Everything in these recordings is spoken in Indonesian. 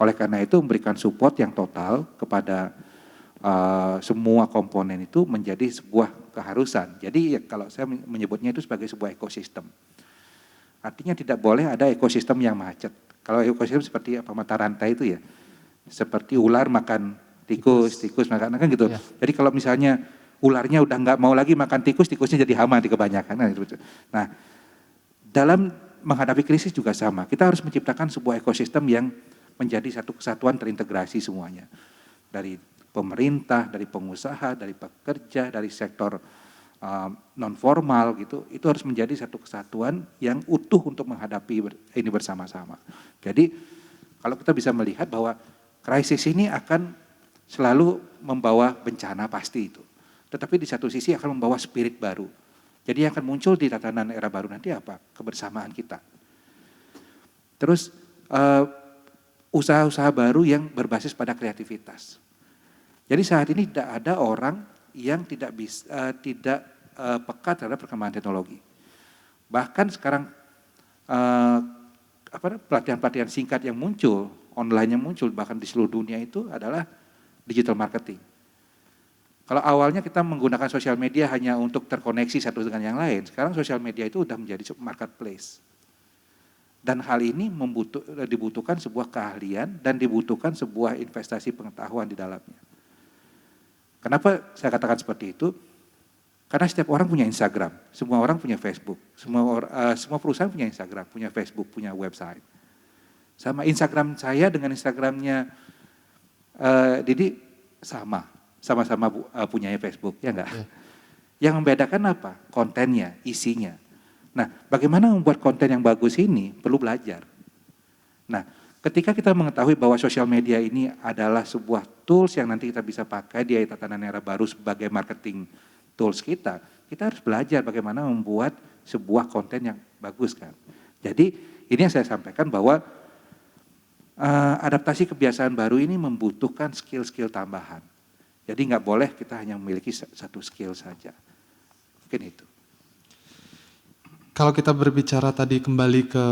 Oleh karena itu memberikan support yang total kepada semua komponen itu menjadi sebuah keharusan. Jadi ya, kalau saya menyebutnya itu sebagai sebuah ekosistem. Artinya tidak boleh ada ekosistem yang macet. Kalau ekosistem seperti apa mata rantai itu ya, seperti ular makan tikus makan kan gitu. Ya. Jadi kalau misalnya ularnya udah nggak mau lagi makan tikus, tikusnya jadi hama di kebanyakan. Nah, dalam menghadapi krisis juga sama. Kita harus menciptakan sebuah ekosistem yang menjadi satu kesatuan terintegrasi semuanya. Dari pemerintah, dari pengusaha, dari pekerja, dari sektor non formal gitu, itu harus menjadi satu kesatuan yang utuh untuk menghadapi ini bersama-sama. Jadi kalau kita bisa melihat bahwa krisis ini akan selalu membawa bencana pasti itu, tetapi di satu sisi akan membawa spirit baru. Jadi yang akan muncul di tatanan era baru nanti apa? Kebersamaan kita. Terus usaha-usaha baru yang berbasis pada kreativitas. Jadi saat ini tidak ada orang yang tidak peka terhadap perkembangan teknologi. Bahkan sekarang pelatihan-pelatihan singkat yang muncul, online yang muncul bahkan di seluruh dunia itu adalah digital marketing. Kalau awalnya kita menggunakan sosial media hanya untuk terkoneksi satu dengan yang lain, sekarang sosial media itu sudah menjadi marketplace. Dan hal ini dibutuhkan sebuah keahlian dan dibutuhkan sebuah investasi pengetahuan di dalamnya. Kenapa saya katakan seperti itu? Karena setiap orang punya Instagram, semua orang punya Facebook, semua perusahaan punya Instagram, punya Facebook, punya website. Sama Instagram saya dengan Instagramnya Didi sama-sama punya Facebook, ya enggak? Ya. Yang membedakan apa? Kontennya, isinya. Nah, bagaimana membuat konten yang bagus ini perlu belajar. Nah, ketika kita mengetahui bahwa sosial media ini adalah sebuah tools yang nanti kita bisa pakai di tatanan era baru sebagai marketing tools kita harus belajar bagaimana membuat sebuah konten yang bagus kan. Jadi ini yang saya sampaikan bahwa adaptasi kebiasaan baru ini membutuhkan skill-skill tambahan. Jadi nggak boleh kita hanya memiliki satu skill saja. Mungkin itu. Kalau kita berbicara tadi kembali ke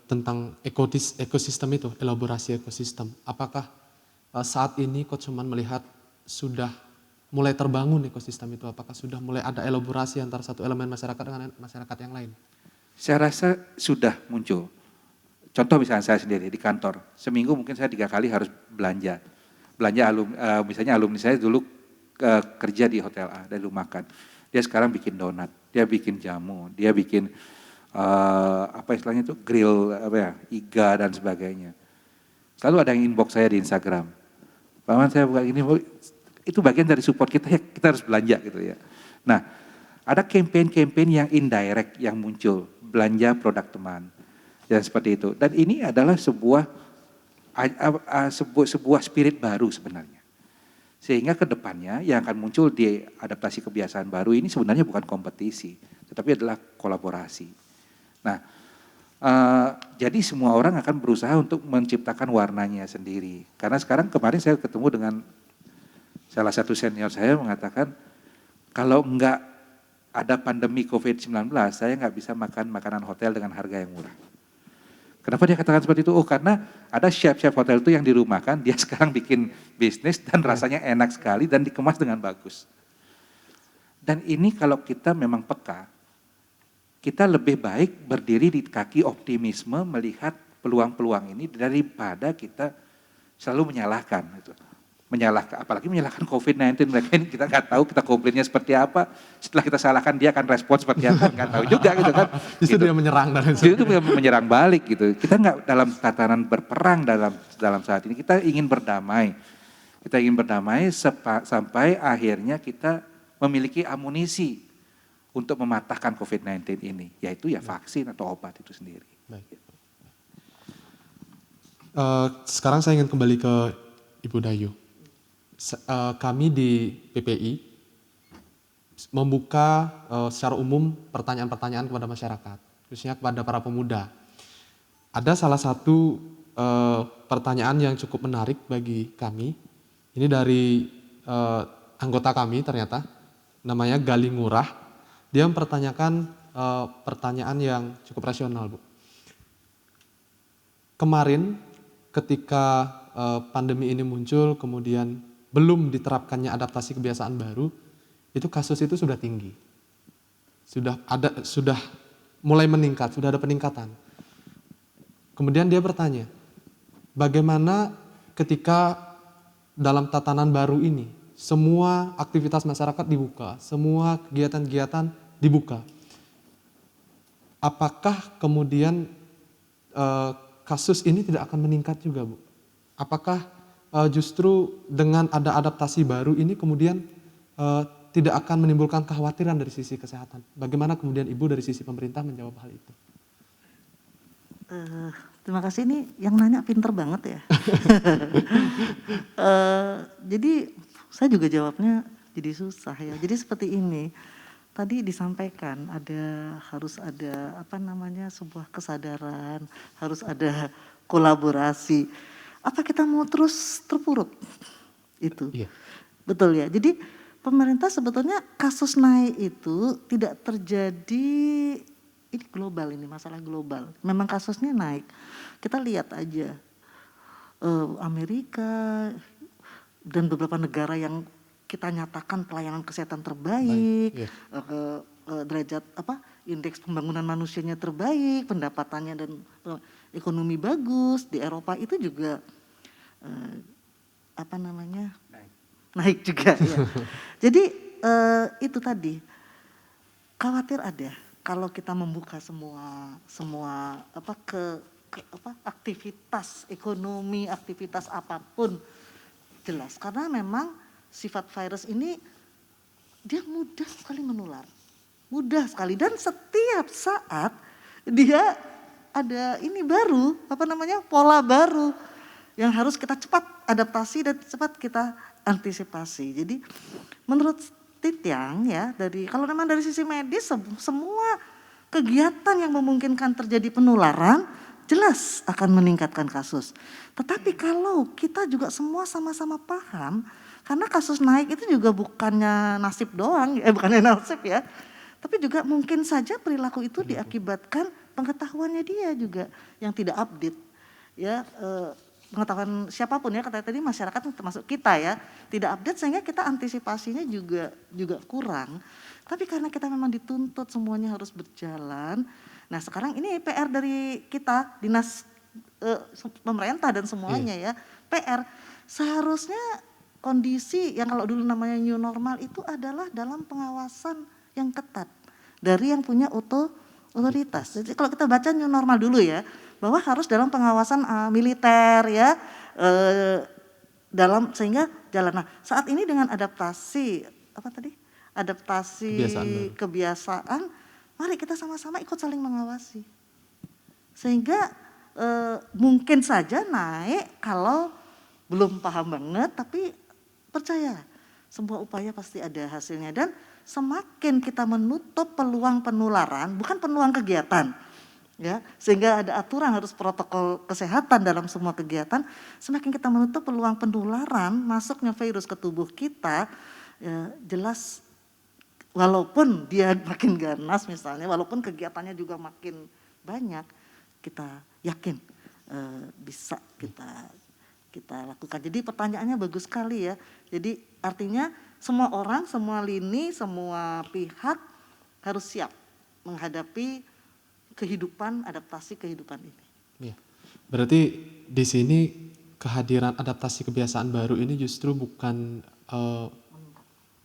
tentang ekosistem itu, elaborasi ekosistem. Apakah saat ini Coach Suman melihat sudah mulai terbangun ekosistem itu? Apakah sudah mulai ada elaborasi antara satu elemen masyarakat dengan masyarakat yang lain? Saya rasa sudah muncul. Contoh misalnya saya sendiri di kantor, seminggu mungkin saya 3 kali harus belanja. Misalnya alumni saya dulu kerja di hotel A, dari rumah makan. Dia sekarang bikin donat, dia bikin jamu, dia bikin apa istilahnya itu grill iga dan sebagainya. Selalu ada yang inbox saya di Instagram. Paman saya buka ini, itu bagian dari support kita ya, kita harus belanja gitu ya. Nah, ada campaign-campaign yang indirect yang muncul, belanja produk teman. Ya seperti itu. Dan ini adalah sebuah spirit baru sebenarnya. Sehingga ke depannya yang akan muncul di adaptasi kebiasaan baru ini sebenarnya bukan kompetisi, tetapi adalah kolaborasi. Nah, jadi semua orang akan berusaha untuk menciptakan warnanya sendiri. Karena kemarin saya ketemu dengan salah satu senior saya mengatakan, kalau enggak ada pandemi COVID-19, saya enggak bisa makan makanan hotel dengan harga yang murah. Kenapa dia katakan seperti itu? Oh karena ada chef-chef hotel itu yang dirumahkan, dia sekarang bikin bisnis dan rasanya enak sekali dan dikemas dengan bagus. Dan ini kalau kita memang peka, kita lebih baik berdiri di kaki optimisme melihat peluang-peluang ini daripada kita selalu menyalahkan. Apalagi menyalahkan COVID-19, kita nggak tahu kita komplainnya seperti apa, setelah kita salahkan dia akan respon seperti apa, nggak tahu juga gitu kan. Justru dia menyerang. Itu menyerang balik gitu. Kita nggak dalam tatanan berperang dalam saat ini, kita ingin berdamai. Kita ingin berdamai sampai akhirnya kita memiliki amunisi untuk mematahkan COVID-19 ini, yaitu ya vaksin atau obat itu sendiri. Baik. Sekarang saya ingin kembali ke Ibu Dayu. Kami di PPI membuka secara umum pertanyaan-pertanyaan kepada masyarakat, khususnya kepada para pemuda. Ada salah satu pertanyaan yang cukup menarik bagi kami. Ini dari anggota kami ternyata, namanya Gali Ngurah. Dia mempertanyakan pertanyaan yang cukup rasional, Bu. Kemarin ketika pandemi ini muncul, kemudian belum diterapkannya adaptasi kebiasaan baru, itu kasus itu sudah tinggi. Sudah mulai meningkat, sudah ada peningkatan. Kemudian dia bertanya, bagaimana ketika dalam tatanan baru ini, semua aktivitas masyarakat dibuka, semua kegiatan-kegiatan dibuka. Apakah kemudian kasus ini tidak akan meningkat juga, Bu? Apakah justru dengan ada adaptasi baru ini kemudian tidak akan menimbulkan kekhawatiran dari sisi kesehatan? Bagaimana kemudian Ibu dari sisi pemerintah menjawab hal itu? Terima kasih, ini yang nanya pinter banget ya. Jadi saya juga jawabnya jadi susah ya. Jadi seperti ini. Tadi disampaikan harus ada sebuah kesadaran, harus ada kolaborasi. Apa kita mau terus terpuruk? Itu. Iya. Betul ya. Jadi pemerintah sebetulnya kasus naik itu tidak terjadi, ini global, ini masalah global. Memang kasusnya naik. Kita lihat aja Amerika dan beberapa negara yang kita nyatakan pelayanan kesehatan terbaik, derajat indeks pembangunan manusianya terbaik, pendapatannya dan ekonomi bagus. Di Eropa itu juga naik juga ya. Jadi itu tadi khawatir ada kalau kita membuka semua aktivitas ekonomi, aktivitas apapun, jelas karena memang sifat virus ini dia mudah sekali menular, mudah sekali, dan setiap saat dia ada ini baru, pola baru yang harus kita cepat adaptasi dan cepat kita antisipasi. Jadi menurut Titiang ya, kalau memang dari sisi medis semua kegiatan yang memungkinkan terjadi penularan jelas akan meningkatkan kasus. Tetapi kalau kita juga semua sama-sama paham, karena kasus naik itu juga bukannya nasib doang, bukannya nasib ya, tapi juga mungkin saja perilaku itu diakibatkan pengetahuannya dia juga yang tidak update, ya pengetahuan siapapun ya, kata tadi masyarakat termasuk kita ya, tidak update sehingga kita antisipasinya juga kurang. Tapi karena kita memang dituntut semuanya harus berjalan, nah sekarang ini PR dari kita, dinas pemerintah dan semuanya ya, PR seharusnya kondisi yang kalau dulu namanya new normal itu adalah dalam pengawasan yang ketat dari yang punya otoritas. Jadi kalau kita baca new normal dulu ya, bahwa harus dalam pengawasan militer ya, sehingga jalan. Nah saat ini dengan adaptasi kebiasaan, mari kita sama-sama ikut saling mengawasi. Sehingga mungkin saja naik kalau belum paham banget, tapi percaya semua upaya pasti ada hasilnya. Dan semakin kita menutup peluang penularan, bukan peluang kegiatan, ya, sehingga ada aturan harus protokol kesehatan dalam semua kegiatan, semakin kita menutup peluang penularan masuknya virus ke tubuh kita, ya, jelas walaupun dia makin ganas misalnya, walaupun kegiatannya juga makin banyak, kita yakin bisa kita lakukan. Jadi pertanyaannya bagus sekali ya. Jadi artinya semua orang, semua lini, semua pihak harus siap menghadapi adaptasi kehidupan ini. Ya. Berarti di sini kehadiran adaptasi kebiasaan baru ini justru bukan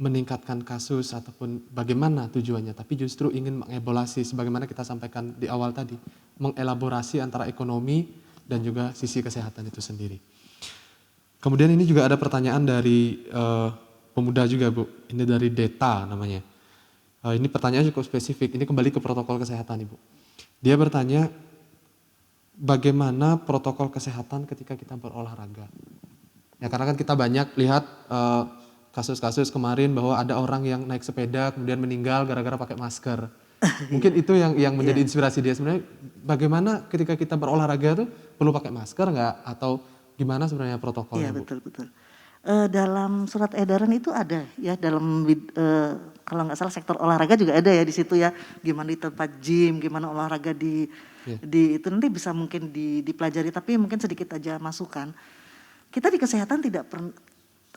meningkatkan kasus ataupun bagaimana tujuannya, tapi justru ingin mengevaluasi sebagaimana kita sampaikan di awal tadi, mengelaborasi antara ekonomi dan juga sisi kesehatan itu sendiri. Kemudian ini juga ada pertanyaan dari pemuda juga Bu, ini dari Deta namanya. Ini pertanyaan cukup spesifik, ini kembali ke protokol kesehatan Ibu. Dia bertanya, bagaimana protokol kesehatan ketika kita berolahraga? Ya karena kan kita banyak lihat kasus-kasus kemarin bahwa ada orang yang naik sepeda kemudian meninggal gara-gara pakai masker. Mungkin itu yang menjadi inspirasi dia. Sebenarnya bagaimana ketika kita berolahraga tuh perlu pakai masker nggak? Atau gimana sebenarnya protokolnya? Iya betul. Dalam surat edaran itu ada ya, dalam kalau nggak salah sektor olahraga juga ada ya di situ ya, gimana di tempat gym, gimana olahraga di itu nanti bisa mungkin dipelajari, tapi mungkin sedikit aja masukan. kita di kesehatan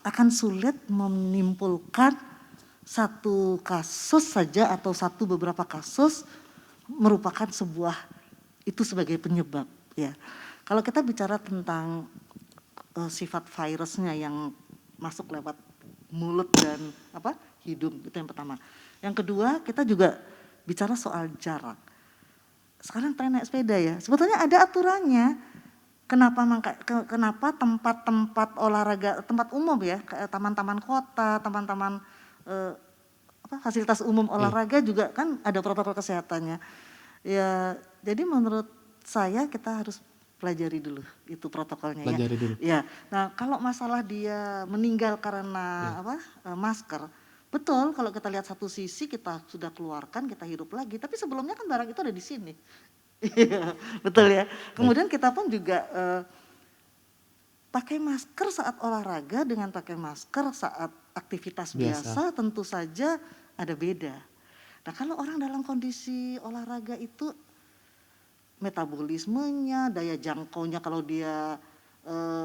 akan sulit menyimpulkan satu kasus saja atau beberapa kasus merupakan itu sebagai penyebab ya. Kalau kita bicara tentang sifat virusnya yang masuk lewat mulut dan hidung, itu yang pertama. Yang kedua, kita juga bicara soal jarak. Sekarang tren naik sepeda ya, sebetulnya ada aturannya. Kenapa tempat-tempat olahraga, tempat umum ya, taman-taman kota, taman-taman fasilitas umum olahraga juga kan ada protokol kesehatannya. Ya, jadi menurut saya kita harus pelajari dulu itu protokolnya Pelajari dulu. ya. Nah, kalau masalah dia meninggal karena masker, betul kalau kita lihat satu sisi kita sudah keluarkan, kita hirup lagi, tapi sebelumnya kan barang itu ada di sini. Iya, betul ya. Kemudian kita pun juga pakai masker saat olahraga dengan pakai masker saat aktivitas biasa tentu saja ada beda. Nah, kalau orang dalam kondisi olahraga itu metabolismenya, daya jangkaunya kalau dia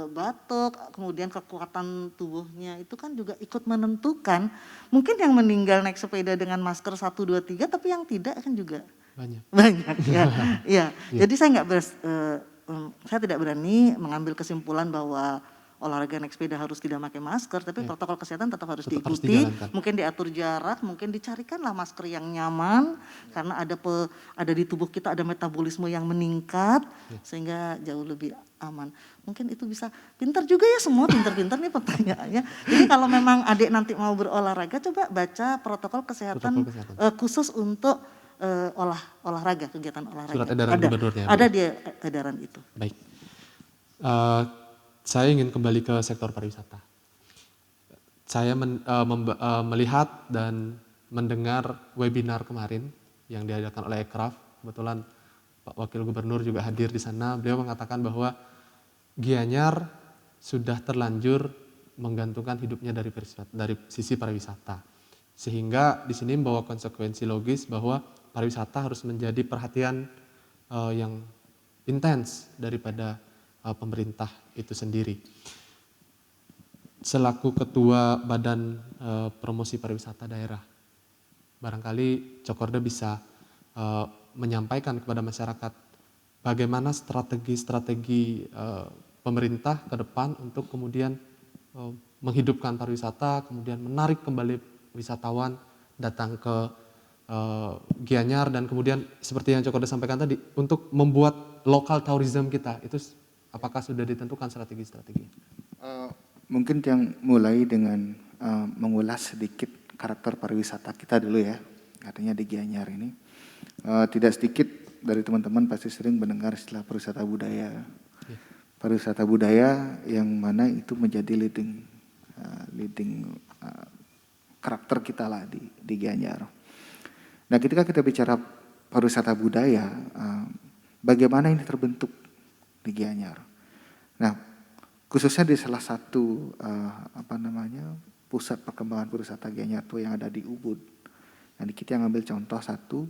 batuk, kemudian kekuatan tubuhnya itu kan juga ikut menentukan. Mungkin yang meninggal naik sepeda dengan masker 1, 2, 3, tapi yang tidak kan juga banyak ya. Ya. Jadi saya saya tidak berani mengambil kesimpulan bahwa olahraga naik sepeda harus tidak pakai masker, tapi protokol kesehatan tetap harus diikuti. Mungkin diatur jarak, mungkin dicarikanlah masker yang nyaman karena ada di tubuh kita ada metabolisme yang meningkat sehingga jauh lebih aman. Mungkin itu bisa pintar juga ya, semua pintar-pintar nih pertanyaannya. Jadi kalau memang adik nanti mau berolahraga, coba baca protokol kesehatan khusus untuk olahraga, kegiatan olahraga. Surat edaran gubernurnya. Ada di edaran itu. Baik. Saya ingin kembali ke sektor pariwisata. Saya melihat dan mendengar webinar kemarin yang diadakan oleh Ekraf. Kebetulan Pak Wakil Gubernur juga hadir di sana. Beliau mengatakan bahwa Gianyar sudah terlanjur menggantungkan hidupnya dari sisi pariwisata. Sehingga di sini membawa konsekuensi logis bahwa pariwisata harus menjadi perhatian yang intens daripada pemerintah itu sendiri. Selaku Ketua Badan Promosi Pariwisata Daerah, barangkali Cokorda bisa menyampaikan kepada masyarakat bagaimana strategi pemerintah ke depan untuk kemudian menghidupkan pariwisata, kemudian menarik kembali wisatawan datang ke Gianyar, dan kemudian seperti yang Cokorda sampaikan tadi, untuk membuat lokal tourism kita, itu apakah sudah ditentukan strategi-strategi? Mungkin yang mulai dengan mengulas sedikit karakter pariwisata kita dulu ya, artinya di Gianyar ini. Tidak sedikit dari teman-teman pasti sering mendengar istilah pariwisata budaya. Pariwisata budaya yang mana itu menjadi leading karakter kita lah di Gianyar. Nah, ketika kita bicara pariwisata budaya, bagaimana ini terbentuk di Gianyar? Nah, khususnya di salah satu pusat perkembangan pariwisata Gianyar itu yang ada di Ubud. Nah, kita yang ambil contoh satu,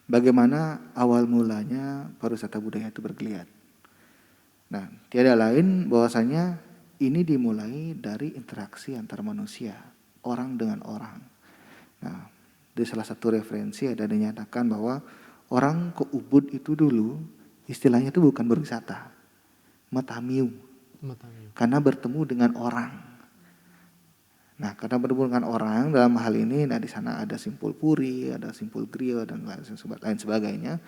bagaimana awal mulanya pariwisata budaya itu bergeliat. Nah, tiada lain bahwasanya ini dimulai dari interaksi antar manusia, orang dengan orang. Nah, di salah satu referensi ada dinyatakan bahwa orang ke Ubud itu dulu istilahnya itu bukan berwisata, matamiu. Karena bertemu dengan orang. Nah, karena bertemu dengan orang dalam hal ini, nah di sana ada simpul puri, ada simpul griya dan lain sebagainya,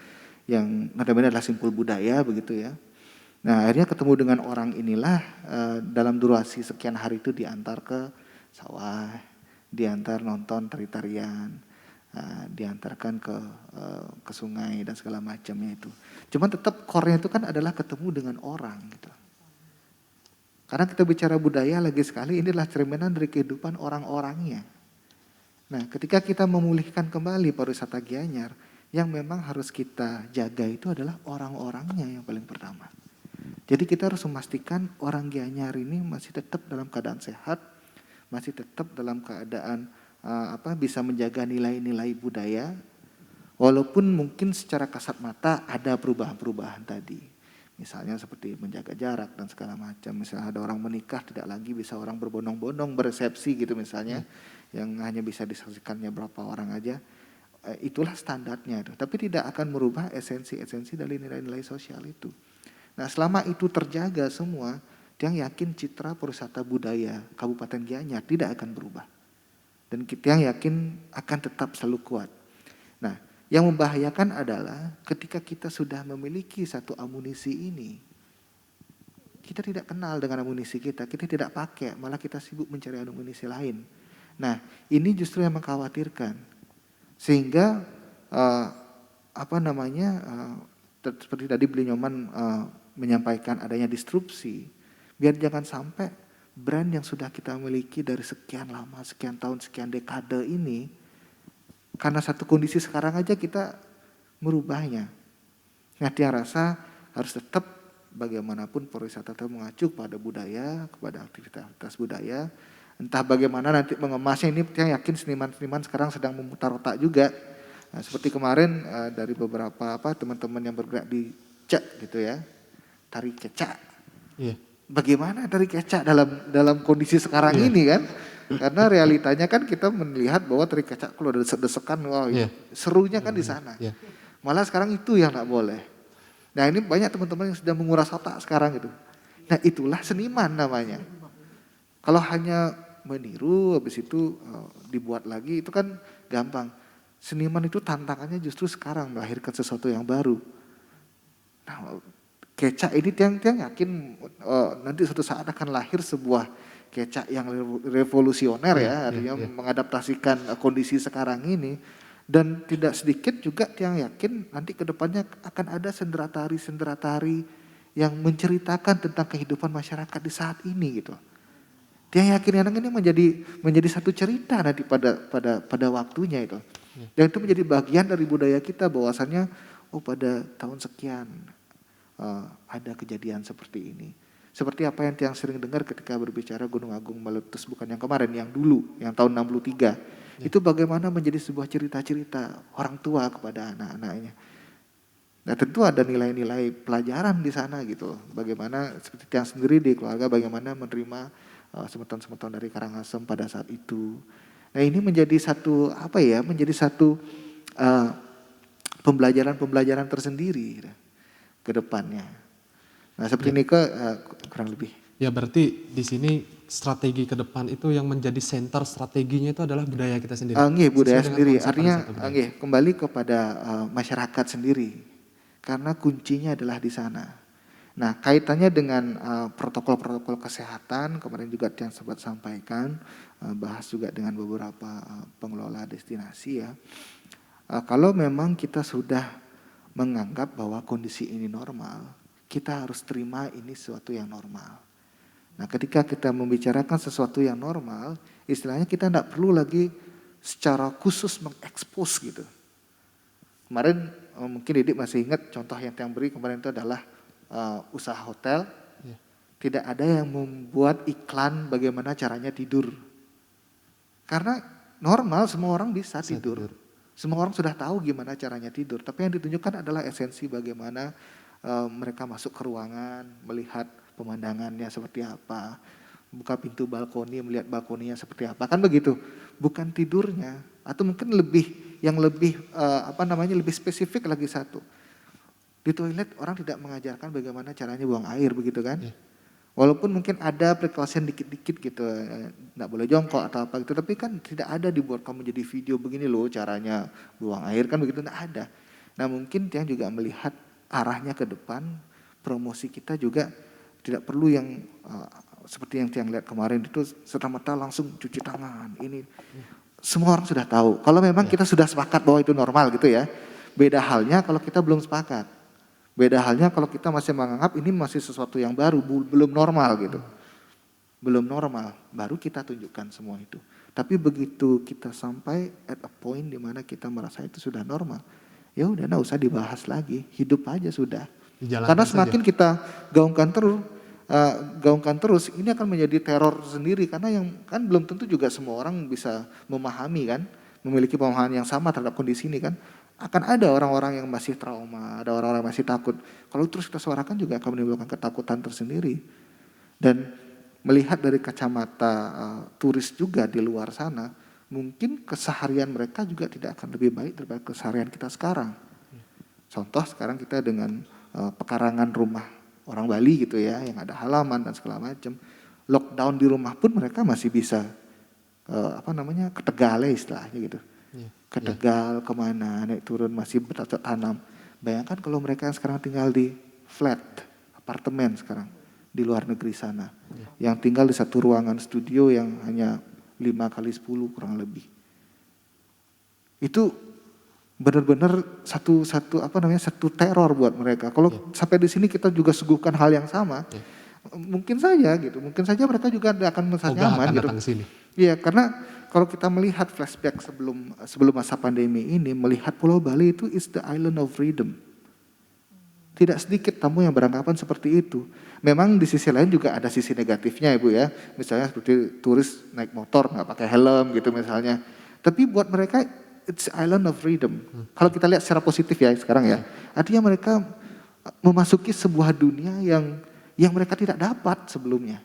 yang notabene adalah simpul budaya begitu ya. Nah, akhirnya ketemu dengan orang inilah dalam durasi sekian hari itu diantar ke sawah, diantar nonton tari-tarian, diantarkan ke sungai dan segala macamnya itu. Cuman tetap core-nya itu kan adalah ketemu dengan orang gitu. Karena kita bicara budaya lagi sekali, inilah cerminan dari kehidupan orang-orangnya. Nah, ketika kita memulihkan kembali pariwisata Gianyar, yang memang harus kita jaga itu adalah orang-orangnya yang paling pertama. Jadi kita harus memastikan orang Gianyar ini masih tetap dalam keadaan sehat, masih tetap dalam keadaan bisa menjaga nilai-nilai budaya, walaupun mungkin secara kasat mata ada perubahan-perubahan tadi. Misalnya seperti menjaga jarak dan segala macam. Misalnya ada orang menikah tidak lagi bisa orang berbondong-bondong beresepsi gitu misalnya, yang hanya bisa disaksikannya berapa orang aja. Itulah standarnya itu. Tapi tidak akan merubah esensi-esensi dari nilai-nilai sosial itu. Nah selama itu terjaga semua, Tiang yakin citra pariwisata budaya Kabupaten Gianyar tidak akan berubah. Dan Tiang yakin akan tetap selalu kuat. Nah, yang membahayakan adalah ketika kita sudah memiliki satu amunisi ini, kita tidak kenal dengan amunisi kita tidak pakai, malah kita sibuk mencari amunisi lain. Nah, ini justru yang mengkhawatirkan. Sehingga seperti tadi Beli Nyoman menyampaikan adanya disrupsi, biar jangan sampai brand yang sudah kita miliki dari sekian lama, sekian tahun, sekian dekade ini, karena satu kondisi sekarang aja kita merubahnya. Nah, Tiang rasa harus tetap bagaimanapun pariwisata itu mengacu pada budaya, kepada aktivitas budaya. Entah bagaimana nanti mengemasnya, ini Tiang yakin seniman-seniman sekarang sedang memutar otak juga. Nah, seperti kemarin dari beberapa teman-teman yang bergerak di cak gitu ya, tari kecak. Iya. Bagaimana tari kecak dalam kondisi sekarang ini kan? Karena realitanya kan kita melihat bahwa tari kecak kalau ada desek-desekan, wah serunya kan di sana. Malah sekarang itu yang nggak boleh. Nah ini banyak teman-teman yang sudah menguras otak sekarang gitu. Nah itulah seniman namanya. Kalau hanya meniru habis itu dibuat lagi itu kan gampang. Seniman itu tantangannya justru sekarang melahirkan sesuatu yang baru. Nah, kecak ini Tiang yakin nanti suatu saat akan lahir sebuah kecak yang revolusioner artinya mengadaptasikan kondisi sekarang ini. Dan tidak sedikit juga Tiang yakin nanti ke depannya akan ada senderatari yang menceritakan tentang kehidupan masyarakat di saat ini gitu. Tiang yakin yang ini menjadi satu cerita nanti pada waktunya itu. Dan itu menjadi bagian dari budaya kita bahwasannya pada tahun sekian ada kejadian seperti ini. Seperti apa yang Tiang sering dengar ketika berbicara Gunung Agung meletus, bukan yang kemarin, yang dulu, yang tahun 63. Itu bagaimana menjadi sebuah cerita-cerita orang tua kepada anak-anaknya. Nah tentu ada nilai-nilai pelajaran di sana gitu. Bagaimana seperti Tiang sendiri di keluarga, bagaimana menerima semeton-semeton dari Karangasem pada saat itu. Nah ini menjadi satu pembelajaran tersendiri gitu, ke depannya. Nah seperti ini kurang lebih. Ya berarti di sini strategi ke depan itu yang menjadi center strateginya itu adalah budaya kita sendiri. Budaya sendiri. Artinya kembali kepada masyarakat sendiri. Karena kuncinya adalah di sana. Nah kaitannya dengan protokol-protokol kesehatan, kemarin juga yang sempat sampaikan, bahas juga dengan beberapa pengelola destinasi ya. Kalau memang kita sudah menganggap bahwa kondisi ini normal, kita harus terima ini sesuatu yang normal. Nah ketika kita membicarakan sesuatu yang normal, istilahnya kita tidak perlu lagi secara khusus mengekspos gitu. Kemarin mungkin Didik masih ingat contoh yang Tiang beri kemarin itu adalah usaha hotel. Tidak ada yang membuat iklan bagaimana caranya tidur. Karena normal semua orang bisa tidur. Semua orang sudah tahu gimana caranya tidur. Tapi yang ditunjukkan adalah esensi bagaimana mereka masuk ke ruangan, melihat pemandangannya seperti apa, buka pintu balkoni, melihat balkoninya seperti apa, kan begitu. Bukan tidurnya, atau mungkin lebih spesifik lagi satu. Di toilet orang tidak mengajarkan bagaimana caranya buang air begitu kan? Walaupun mungkin ada precaution dikit-dikit gitu, nggak boleh jongkok atau apa gitu, tapi kan tidak ada dibuat kamu jadi video begini loh caranya buang air kan begitu, nggak ada. Nah mungkin Tiang juga melihat arahnya ke depan, promosi kita juga tidak perlu yang seperti yang Tiang lihat kemarin itu serta-merta langsung cuci tangan. Ini semua orang sudah tahu. Kalau memang kita sudah sepakat bahwa itu normal gitu ya. Beda halnya kalau kita belum sepakat. Beda halnya kalau kita masih menganggap ini masih sesuatu yang baru, belum normal gitu. Belum normal, baru kita tunjukkan semua itu. Tapi begitu kita sampai at a point di mana kita merasa itu sudah normal, ya udah nggak usah dibahas lagi, hidup aja sudah. Karena semakin kita gaungkan terus, ini akan menjadi teror sendiri karena yang kan belum tentu juga semua orang bisa memahami kan, memiliki pemahaman yang sama terhadap kondisi ini kan. akan ada orang-orang yang masih trauma, ada orang-orang yang masih takut. Kalau terus kita suarakan juga akan menimbulkan ketakutan tersendiri. Dan melihat dari kacamata turis juga di luar sana, mungkin keseharian mereka juga tidak akan lebih baik daripada keseharian kita sekarang. Contoh sekarang kita dengan pekarangan rumah orang Bali gitu ya, yang ada halaman dan segala macam. Lockdown di rumah pun mereka masih bisa ke Tegal istilahnya gitu. Ke Tegal, kemana, naik turun, masih bercocok tanam. Bayangkan kalau mereka yang sekarang tinggal di flat, apartemen sekarang, di luar negeri sana. Yang tinggal di satu ruangan studio yang hanya 5x10 kurang lebih. Itu benar-benar satu teror buat mereka. Kalau sampai di sini kita juga suguhkan hal yang sama, mungkin saja mereka juga akan merasa nyaman akan gitu. datang ke sini. Iya, karena kalau kita melihat flashback sebelum masa pandemi ini, melihat Pulau Bali itu is the island of freedom. Tidak sedikit tamu yang beranggapan seperti itu. Memang di sisi lain juga ada sisi negatifnya Ibu ya. Misalnya seperti turis naik motor nggak pakai helm gitu misalnya. Tapi buat mereka it's island of freedom. Kalau kita lihat secara positif ya sekarang ya. Artinya mereka memasuki sebuah dunia yang mereka tidak dapat sebelumnya.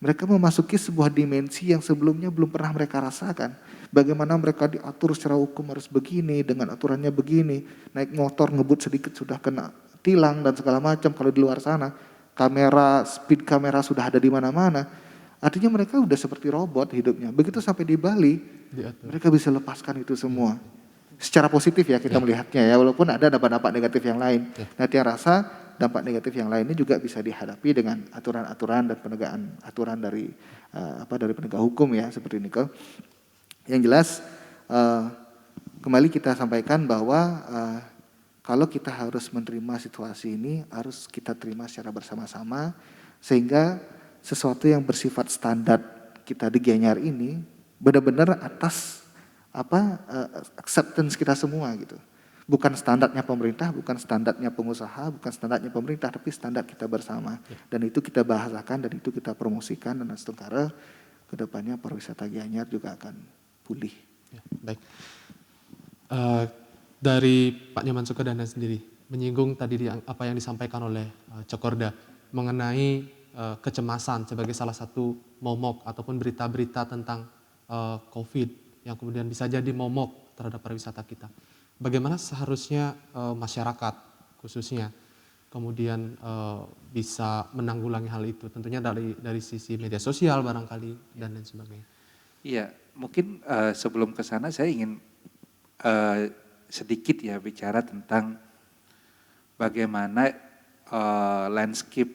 Mereka memasuki sebuah dimensi yang sebelumnya belum pernah mereka rasakan. Bagaimana mereka diatur secara hukum harus begini, dengan aturannya begini. Naik motor ngebut sedikit sudah kena tilang dan segala macam. Kalau di luar sana, speed kamera sudah ada di mana-mana. Artinya mereka udah seperti robot hidupnya. Begitu sampai di Bali, mereka bisa lepaskan itu semua. Secara positif ya kita melihatnya ya, walaupun ada dampak-dampak negatif yang lain. Nah, Tia rasa dampak negatif yang lainnya juga bisa dihadapi dengan aturan-aturan dan penegakan aturan dari penegak hukum ya seperti ini. Yang jelas kembali kita sampaikan bahwa kalau kita harus menerima situasi ini harus kita terima secara bersama-sama sehingga sesuatu yang bersifat standar kita di Gianyar ini benar-benar atas acceptance kita semua gitu. Bukan standarnya pemerintah, bukan standarnya pengusaha, bukan standarnya pemerintah, tapi standar kita bersama. Dan itu kita bahasakan dan itu kita promosikan dan sementara kedepannya pariwisata Gianyar juga akan pulih. Ya, baik. Dari Pak Nyoman Sukadana sendiri menyinggung tadi apa yang disampaikan oleh Cokorda mengenai kecemasan sebagai salah satu momok ataupun berita-berita tentang COVID yang kemudian bisa jadi momok terhadap pariwisata kita. Bagaimana seharusnya masyarakat khususnya kemudian bisa menanggulangi hal itu? Tentunya dari sisi media sosial barangkali dan lain sebagainya. Iya, mungkin sebelum ke sana saya ingin sedikit ya bicara tentang bagaimana landscape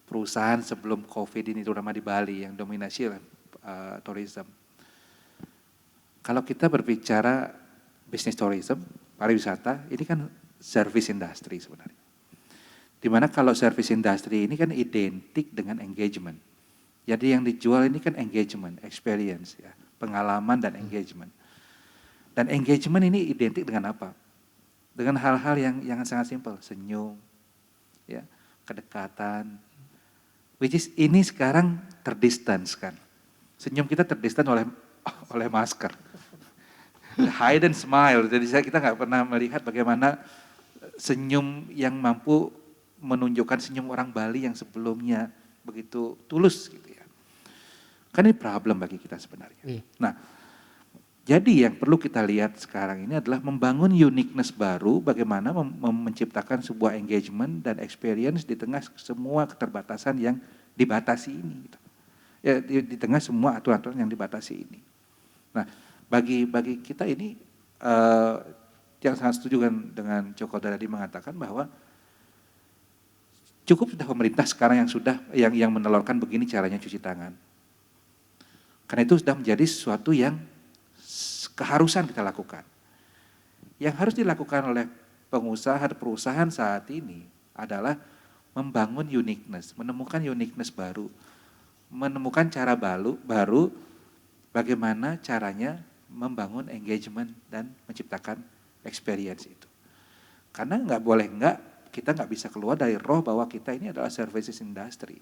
perusahaan sebelum COVID ini terutama di Bali yang dominasi oleh tourism. Kalau kita berbicara bisnis tourism, pariwisata, ini kan service industry sebenarnya. Dimana kalau service industry ini kan identik dengan engagement. Jadi yang dijual ini kan engagement, experience, ya, pengalaman dan engagement. Dan engagement ini identik dengan apa? Dengan hal-hal yang sangat simpel, senyum, ya, kedekatan. Which is ini sekarang terdistance kan. Senyum kita terdistance oleh masker. Hide and smile, jadi kita nggak pernah melihat bagaimana senyum yang mampu menunjukkan senyum orang Bali yang sebelumnya begitu tulus gitu ya. Kan ini problem bagi kita sebenarnya. Nah, jadi yang perlu kita lihat sekarang ini adalah membangun uniqueness baru, bagaimana menciptakan sebuah engagement dan experience di tengah semua keterbatasan yang dibatasi ini. Gitu. Ya, di tengah semua aturan-aturan yang dibatasi ini. Nah, bagi kita ini yang sangat setuju dengan Joko tadi mengatakan bahwa cukup sudah pemerintah sekarang yang menelurkan begini caranya cuci tangan. Karena itu sudah menjadi sesuatu yang keharusan kita lakukan. Yang harus dilakukan oleh perusahaan saat ini adalah membangun uniqueness, menemukan uniqueness baru, menemukan cara baru bagaimana caranya membangun engagement dan menciptakan experience itu. Karena kita nggak bisa keluar dari roh bahwa kita ini adalah services industry.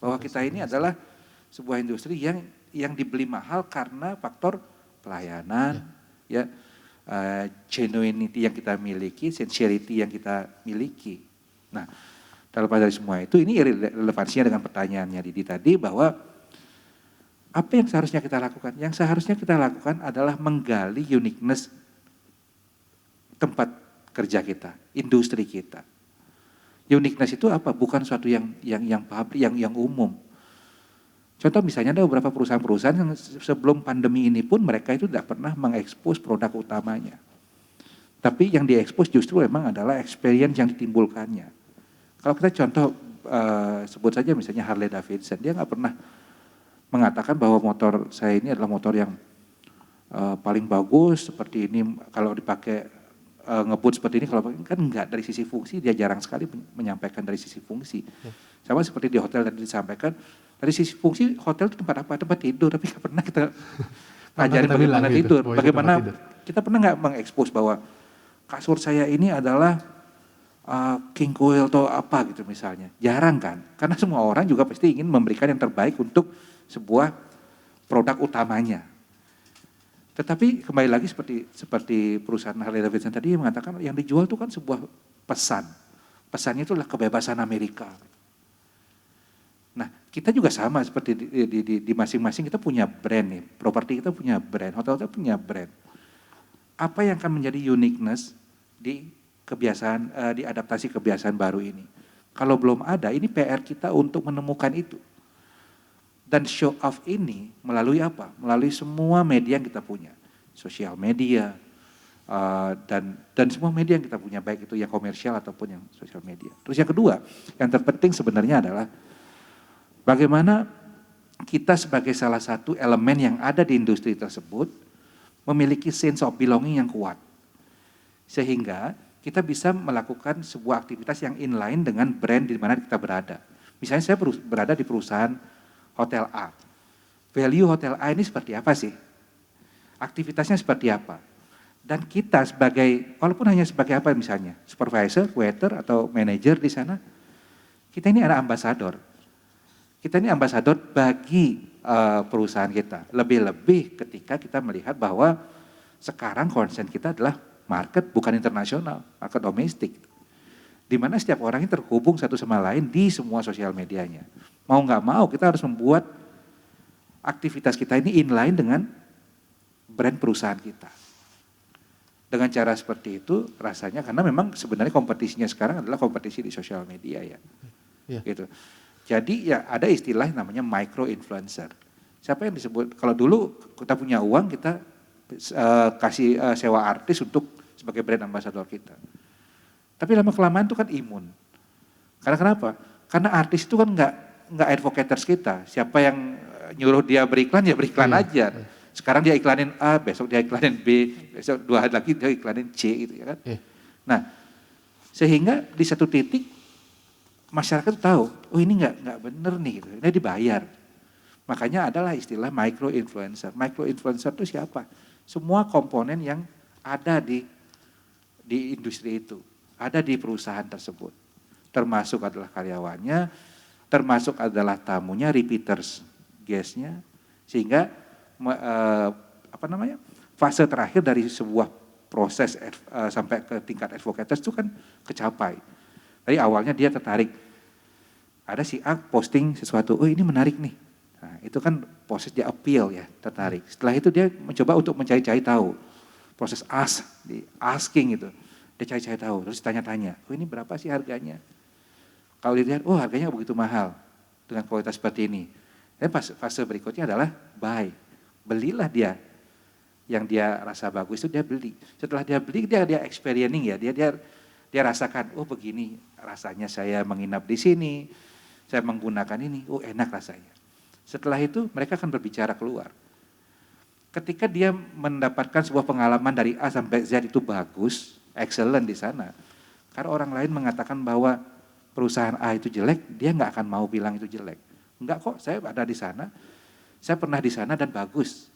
Bahwa kita ini adalah sebuah industri yang dibeli mahal karena faktor pelayanan, ya, genuinity yang kita miliki, sincerity yang kita miliki. Nah, terlepas dari semua itu, ini relevansinya dengan pertanyaannya Didi tadi bahwa apa yang seharusnya kita lakukan? Yang seharusnya kita lakukan adalah menggali uniqueness tempat kerja kita, industri kita. Uniqueness itu apa? Bukan suatu yang pabrik, yang umum. Contoh misalnya ada beberapa perusahaan-perusahaan yang sebelum pandemi ini pun mereka itu tidak pernah mengekspos produk utamanya. Tapi yang diekspos justru memang adalah experience yang ditimbulkannya. Kalau kita contoh sebut saja misalnya Harley Davidson, dia nggak pernah mengatakan bahwa motor saya ini adalah motor yang paling bagus seperti ini kalau dipakai ngebut seperti ini, kalau kan enggak, dari sisi fungsi dia jarang sekali menyampaikan dari sisi fungsi. Sama seperti di hotel tadi disampaikan, dari sisi fungsi hotel itu tempat apa? Tempat tidur, tapi nggak pernah kita ngajarin bagaimana tidur. Bagaimana kita pernah nggak mengekspos bahwa kasur saya ini adalah king coil atau apa gitu misalnya. Jarang kan, karena semua orang juga pasti ingin memberikan yang terbaik untuk sebuah produk utamanya. Tetapi kembali lagi seperti perusahaan Harley Davidson tadi mengatakan yang dijual itu kan sebuah pesan. Pesannya itu adalah kebebasan Amerika. Nah, kita juga sama seperti di masing-masing kita punya brand nih, properti kita punya brand, hotel kita punya brand. Apa yang akan menjadi uniqueness di kebiasaan, di adaptasi kebiasaan baru ini? Kalau belum ada, ini PR kita untuk menemukan itu. Dan show off ini melalui apa? Melalui semua media yang kita punya, sosial media dan semua media yang kita punya, baik itu yang komersial ataupun yang sosial media. Terus yang kedua, yang terpenting sebenarnya adalah bagaimana kita sebagai salah satu elemen yang ada di industri tersebut memiliki sense of belonging yang kuat. Sehingga kita bisa melakukan sebuah aktivitas yang inline dengan brand di mana kita berada. Misalnya saya berada di perusahaan Hotel A. Value Hotel A ini seperti apa sih? Aktivitasnya seperti apa? Dan kita sebagai, walaupun hanya sebagai apa misalnya, supervisor, waiter, atau manager di sana, kita ini ada ambasador. Kita ini ambasador bagi perusahaan kita. Lebih-lebih ketika kita melihat bahwa sekarang concern kita adalah market bukan internasional, market domestik. Di mana setiap orang ini terhubung satu sama lain di semua sosial medianya. Mau nggak mau kita harus membuat aktivitas kita ini inline dengan brand perusahaan kita. Dengan cara seperti itu rasanya, karena memang sebenarnya kompetisinya sekarang adalah kompetisi di sosial media ya. Gitu. Jadi ya ada istilah namanya micro influencer. Siapa yang disebut, kalau dulu kita punya uang kita kasih sewa artis untuk sebagai brand ambassador kita. Tapi lama-kelamaan itu kan imun. Karena kenapa? Karena artis itu kan nggak advocators kita. Siapa yang nyuruh dia beriklan ya beriklan aja. Sekarang dia iklanin A, besok dia iklanin B, besok 2 hari lagi dia iklanin C gitu ya kan. Nah, sehingga di satu titik masyarakat tahu, oh ini nggak bener nih gitu. Ini dibayar. Makanya adalah istilah micro influencer. Micro influencer itu siapa? Semua komponen yang ada di industri itu, ada di perusahaan tersebut. Termasuk adalah karyawannya, termasuk adalah tamunya, repeaters, guestnya, sehingga fase terakhir dari sebuah proses sampai ke tingkat advocates itu kan kecapai. Dari awalnya dia tertarik, ada si A posting sesuatu, oh ini menarik nih. Nah, itu kan proses dia appeal ya, tertarik. Setelah itu dia mencoba untuk mencari-cari tahu. Proses asking itu. Dia cari-cari tahu, terus tanya-tanya, oh ini berapa sih harganya? Kalau dilihat, oh harganya begitu mahal dengan kualitas seperti ini. Dan fase berikutnya adalah buy. Belilah dia. Yang dia rasa bagus itu dia beli. Setelah dia beli, dia experiencing ya, dia rasakan, oh begini rasanya saya menginap di sini, saya menggunakan ini, oh enak rasanya. Setelah itu mereka akan berbicara keluar. Ketika dia mendapatkan sebuah pengalaman dari A sampai Z itu bagus, excellent di sana. Karena orang lain mengatakan bahwa perusahaan A itu jelek, dia nggak akan mau bilang itu jelek. Enggak kok, saya ada di sana, saya pernah di sana dan bagus.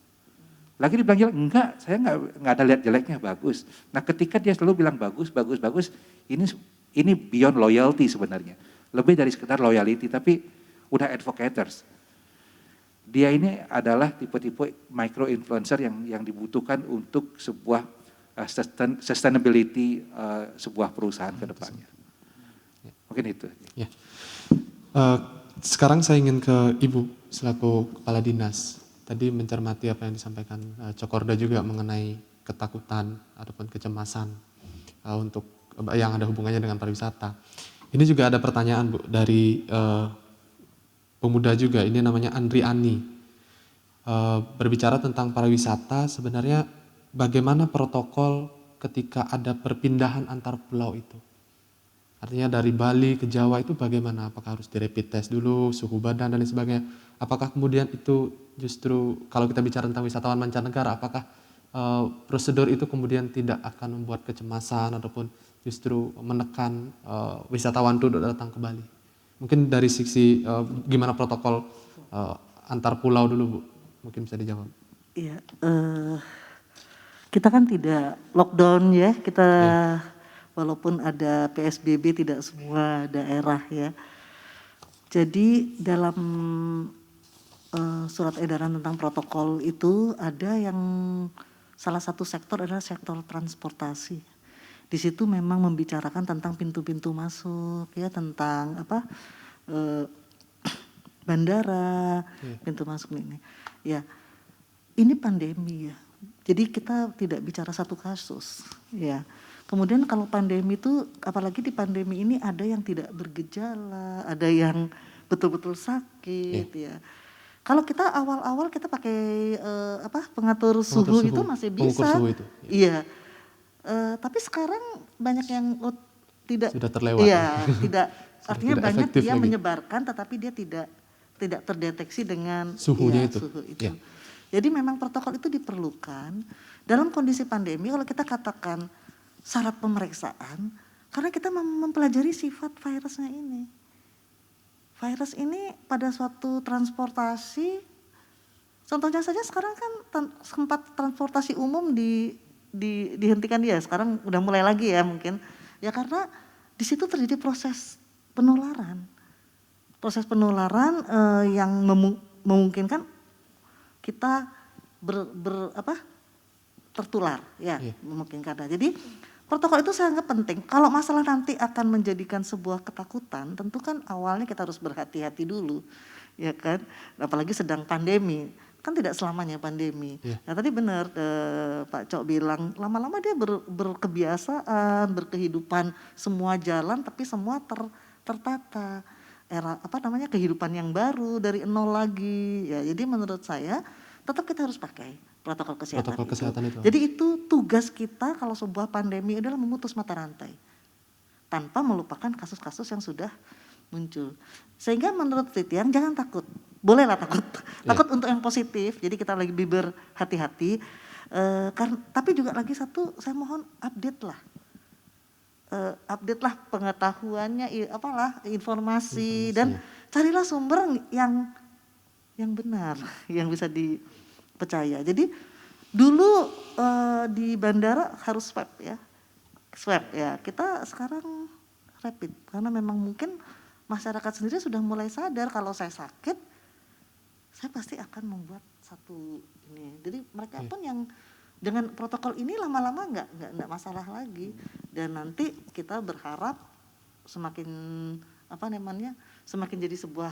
Lagi dibilang jelek, enggak, saya nggak ada lihat jeleknya, bagus. Nah ketika dia selalu bilang bagus, ini beyond loyalty sebenarnya. Lebih dari sekedar loyalty, tapi udah advocators. Dia ini adalah tipe-tipe micro influencer yang dibutuhkan untuk sebuah sustainability sebuah perusahaan ke depannya. Mungkin itu. Ya. Sekarang saya ingin ke Ibu selaku Kepala Dinas. Tadi mencermati apa yang disampaikan Cokorda juga mengenai ketakutan ataupun kecemasan untuk yang ada hubungannya dengan pariwisata. Ini juga ada pertanyaan Bu dari pemuda juga. Ini namanya Andri Ani. Berbicara tentang pariwisata, sebenarnya bagaimana protokol ketika ada perpindahan antar pulau itu? Artinya dari Bali ke Jawa itu bagaimana? Apakah harus di rapid test dulu, suhu badan dan lain sebagainya? Apakah kemudian itu justru kalau kita bicara tentang wisatawan mancanegara, apakah prosedur itu kemudian tidak akan membuat kecemasan ataupun justru menekan wisatawan itu datang ke Bali? Mungkin dari sisi gimana protokol antar pulau dulu Bu, mungkin bisa dijawab. Iya, kita kan tidak lockdown ya, kita walaupun ada PSBB tidak semua daerah ya. Jadi dalam surat edaran tentang protokol itu ada yang salah satu sektor adalah sektor transportasi. Di situ memang membicarakan tentang pintu-pintu masuk ya, tentang bandara, pintu masuk ini. Ya, ini pandemi ya. Jadi kita tidak bicara satu kasus ya. Kemudian kalau pandemi itu, apalagi di pandemi ini ada yang tidak bergejala, ada yang betul-betul sakit ya. Kalau kita awal-awal kita pakai pengatur suhu itu masih bisa. Suhu itu. Iya. Tapi sekarang banyak yang tidak sudah terlewat. Iya, tidak artinya tidak banyak dia lagi menyebarkan tetapi dia tidak terdeteksi dengan suhunya suhu itu. Ya. Jadi memang protokol itu diperlukan dalam kondisi pandemi. Kalau kita katakan syarat pemeriksaan, karena kita mempelajari sifat virusnya ini. Virus ini pada suatu transportasi, contohnya saja sekarang kan sempat transportasi umum dihentikan dia, sekarang udah mulai lagi ya mungkin. Ya karena di situ terjadi proses penularan. Proses penularan yang memungkinkan kita tertular ya, memungkinkan. Jadi protokol itu sangat penting. Kalau masalah nanti akan menjadikan sebuah ketakutan, tentu kan awalnya kita harus berhati-hati dulu, ya kan. Apalagi sedang pandemi, kan tidak selamanya pandemi. Nah tadi benar Pak Cok bilang, lama-lama dia berkebiasaan, berkehidupan, semua jalan, tapi semua tertata. Era kehidupan yang baru dari nol lagi. Ya, jadi menurut saya tetap kita harus pakai protokol kesehatan itu. Jadi itu tugas kita kalau sebuah pandemi adalah memutus mata rantai tanpa melupakan kasus-kasus yang sudah muncul. Sehingga menurut Titian jangan takut, bolehlah takut, takut untuk yang positif. Jadi kita lagi berhati-hati. Tapi juga lagi satu, saya mohon update lah pengetahuannya, informasi dan carilah sumber yang benar, yang bisa dipercaya. Jadi dulu di bandara harus swab ya. Kita sekarang rapid karena memang mungkin masyarakat sendiri sudah mulai sadar kalau saya sakit, saya pasti akan membuat satu ini. Jadi mereka pun yang dengan protokol ini lama-lama nggak masalah lagi. Dan nanti kita berharap semakin semakin jadi sebuah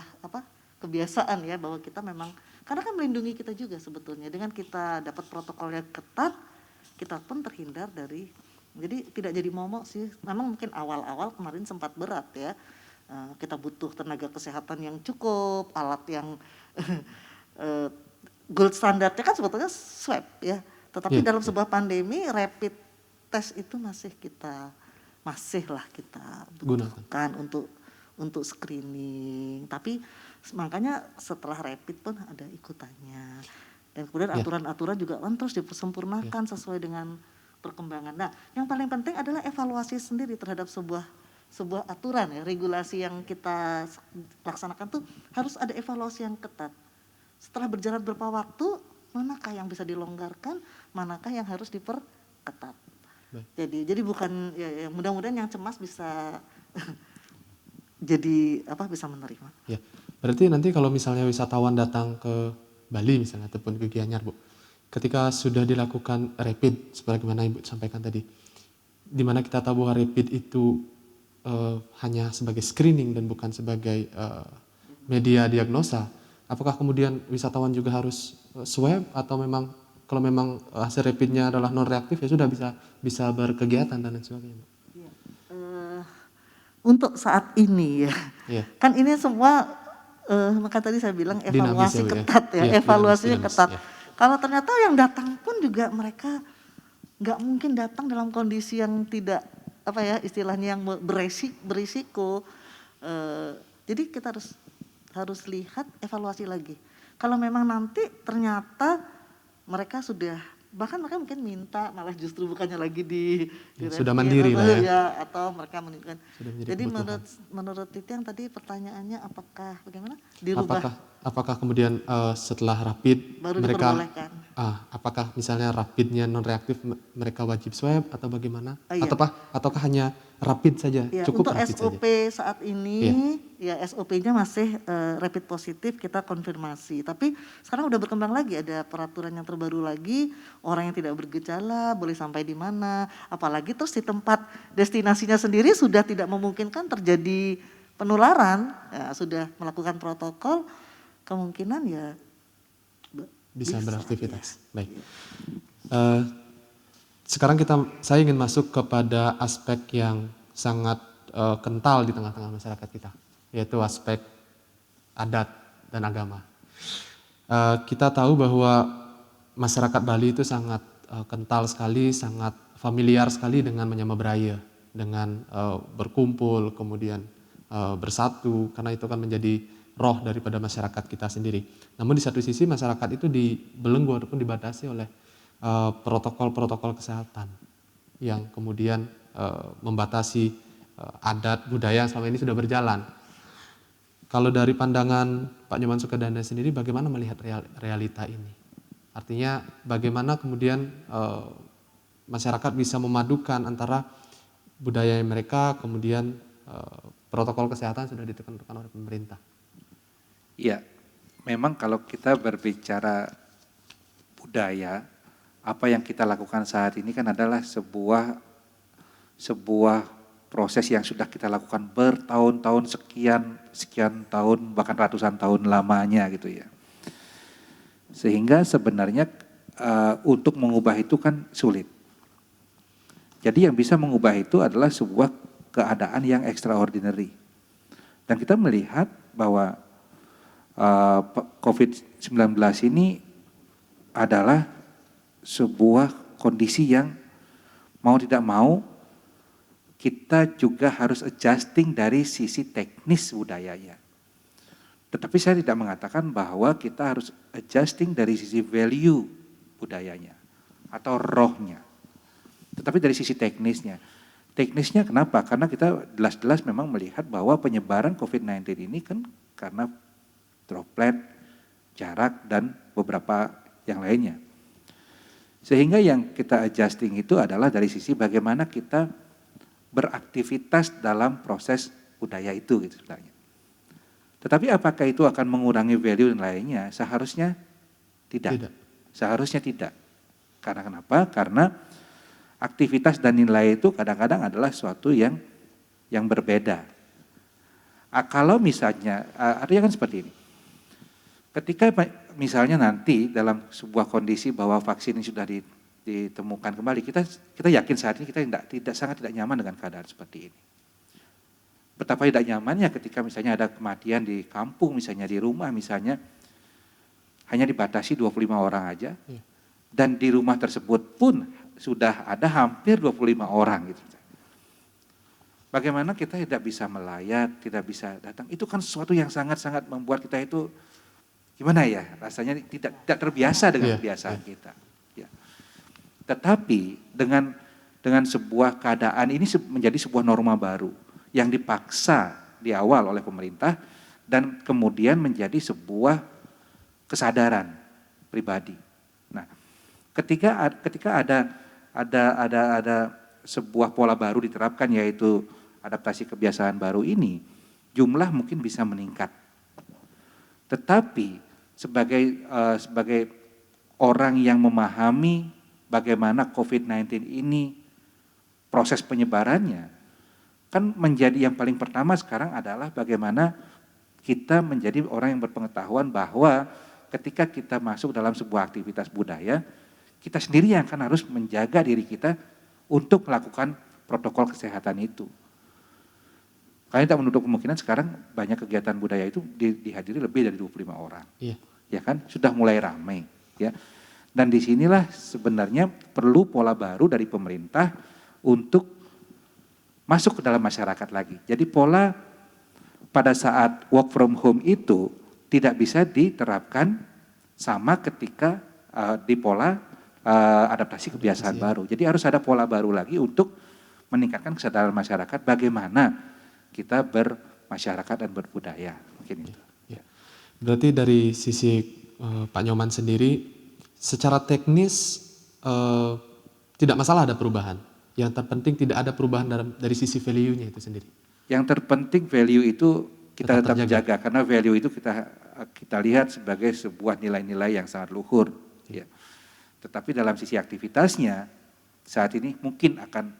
kebiasaan ya, bahwa kita memang karena kan melindungi kita juga sebetulnya dengan kita dapat protokol yang ketat, kita pun terhindar dari, jadi tidak jadi momok sih. Memang mungkin awal-awal kemarin sempat berat ya, kita butuh tenaga kesehatan yang cukup, alat yang gold standarnya kan sebetulnya swab ya, tetapi dalam sebuah pandemi rapid test itu masih kita butuhkan untuk screening. Tapi makanya setelah rapid pun ada ikutannya. Dan kemudian aturan-aturan juga kan terus disempurnakan sesuai dengan perkembangan. Nah, yang paling penting adalah evaluasi sendiri terhadap sebuah aturan ya, regulasi yang kita laksanakan tuh harus ada evaluasi yang ketat. Setelah berjalan beberapa waktu, manakah yang bisa dilonggarkan, manakah yang harus diperketat. Jadi bukan ya mudah-mudahan yang cemas bisa bisa menerima. Ya. Berarti nanti kalau misalnya wisatawan datang ke Bali misalnya ataupun ke Gianyar Bu, ketika sudah dilakukan rapid, sebagaimana Ibu sampaikan tadi, di mana kita tahu bahwa rapid itu hanya sebagai screening dan bukan sebagai media diagnosa, apakah kemudian wisatawan juga harus swab atau memang kalau memang hasil rapidnya adalah non reaktif ya sudah bisa berkegiatan dan lain sebagainya? Untuk saat ini ya, Iya. kan ini semua maka tadi saya bilang Dinamis evaluasi ya, Bu, ya. ketat ya, Iya, evaluasinya dinamis, ketat. ya. Kalau ternyata yang datang pun juga mereka nggak mungkin datang dalam kondisi yang tidak apa ya istilahnya yang berisiko. Jadi kita harus lihat evaluasi lagi. Kalau memang nanti ternyata mereka sudah bahkan mereka mungkin minta malah justru bukannya lagi di Sudah rapid mandiri lah atau ya. atau mereka menunjukkan. Sudah menjadi Jadi kebutuhan. menurut itu yang tadi pertanyaannya apakah bagaimana dirubah Apakah kemudian setelah rapid baru mereka diperbolehkan? apakah misalnya rapidnya non reaktif mereka wajib swab atau bagaimana? Iya. Ataukah hanya rapid saja? Ya, Cukup untuk rapid SOP saja? saat ini ya SOP-nya masih rapid positif kita konfirmasi. Tapi sekarang udah berkembang lagi ada peraturan yang terbaru lagi, orang yang tidak bergejala boleh sampai di mana, apalagi terus di tempat destinasinya sendiri sudah tidak memungkinkan terjadi penularan, ya, sudah melakukan protokol, kemungkinan ya Bisa beraktivitas. Baik. Sekarang saya ingin masuk kepada aspek yang sangat kental di tengah-tengah masyarakat kita, yaitu aspek adat dan agama. Kita tahu bahwa masyarakat Bali itu sangat kental sekali, sangat familiar sekali dengan menyembah beraya, dengan berkumpul, kemudian bersatu, karena itu kan menjadi roh daripada masyarakat kita sendiri. Namun di satu sisi masyarakat itu dibelenggu ataupun dibatasi oleh protokol-protokol kesehatan yang kemudian membatasi adat budaya yang selama ini sudah berjalan. Kalau dari pandangan Pak Nyoman Sukadana sendiri, bagaimana melihat realita ini? Artinya bagaimana kemudian masyarakat bisa memadukan antara budaya mereka, kemudian protokol kesehatan sudah ditekan-tekan oleh pemerintah. Ya, memang kalau kita berbicara budaya, apa yang kita lakukan saat ini kan adalah sebuah proses yang sudah kita lakukan bertahun-tahun, sekian tahun, bahkan ratusan tahun lamanya gitu ya. Sehingga sebenarnya untuk mengubah itu kan sulit. Jadi yang bisa mengubah itu adalah sebuah keadaan yang extraordinary. Dan kita melihat bahwa COVID-19 ini adalah sebuah kondisi yang mau tidak mau kita juga harus adjusting dari sisi teknis budayanya. Tetapi saya tidak mengatakan bahwa kita harus adjusting dari sisi value budayanya atau rohnya. Tetapi dari sisi teknisnya. Teknisnya kenapa? Karena kita jelas-jelas memang melihat bahwa penyebaran COVID-19 ini kan karena droplet, jarak, dan beberapa yang lainnya. Sehingga yang kita adjusting itu adalah dari sisi bagaimana kita beraktivitas dalam proses budaya itu gitu sebenarnya. Tetapi apakah itu akan mengurangi value dan lainnya? Seharusnya tidak. Seharusnya tidak. Karena kenapa? Karena aktivitas dan nilai itu kadang-kadang adalah suatu yang berbeda. Kalau misalnya, artinya kan seperti ini. Ketika misalnya nanti dalam sebuah kondisi bahwa vaksin ini sudah ditemukan kembali, kita yakin saat ini kita sangat tidak nyaman dengan keadaan seperti ini. Betapa tidak nyamannya ketika misalnya ada kematian di kampung, misalnya di rumah, misalnya hanya dibatasi 25 orang aja, dan di rumah tersebut pun sudah ada hampir 25 orang gitu. Bagaimana kita tidak bisa melayat, tidak bisa datang, itu kan sesuatu yang sangat-sangat membuat kita itu gimana ya, rasanya tidak terbiasa dengan kebiasaan kita. Ya. Tetapi dengan sebuah keadaan ini menjadi sebuah norma baru yang dipaksa di awal oleh pemerintah dan kemudian menjadi sebuah kesadaran pribadi. Nah, ketika ada sebuah pola baru diterapkan yaitu adaptasi kebiasaan baru ini, jumlah mungkin bisa meningkat. Tetapi sebagai orang yang memahami bagaimana COVID-19 ini proses penyebarannya, kan menjadi yang paling pertama sekarang adalah bagaimana kita menjadi orang yang berpengetahuan bahwa ketika kita masuk dalam sebuah aktivitas budaya, kita sendiri yang akan harus menjaga diri kita untuk melakukan protokol kesehatan itu. Kalian tak menutup kemungkinan sekarang banyak kegiatan budaya itu dihadiri lebih dari 25 orang. Iya. Ya kan, sudah mulai ramai. Ya. Dan disinilah sebenarnya perlu pola baru dari pemerintah untuk masuk ke dalam masyarakat lagi. Jadi pola pada saat work from home itu tidak bisa diterapkan sama ketika di pola adaptasi kebiasaan baru. Jadi harus ada pola baru lagi untuk meningkatkan kesadaran masyarakat bagaimana kita bermasyarakat dan berbudaya. Mungkin itu. Ya. Berarti dari sisi Pak Nyoman sendiri, secara teknis tidak masalah ada perubahan. Yang terpenting tidak ada perubahan dari sisi value-nya itu sendiri. Yang terpenting value itu kita tetap terjaga. jaga karena value itu kita lihat sebagai sebuah nilai-nilai yang sangat luhur. Ya. Tetapi dalam sisi aktivitasnya saat ini mungkin akan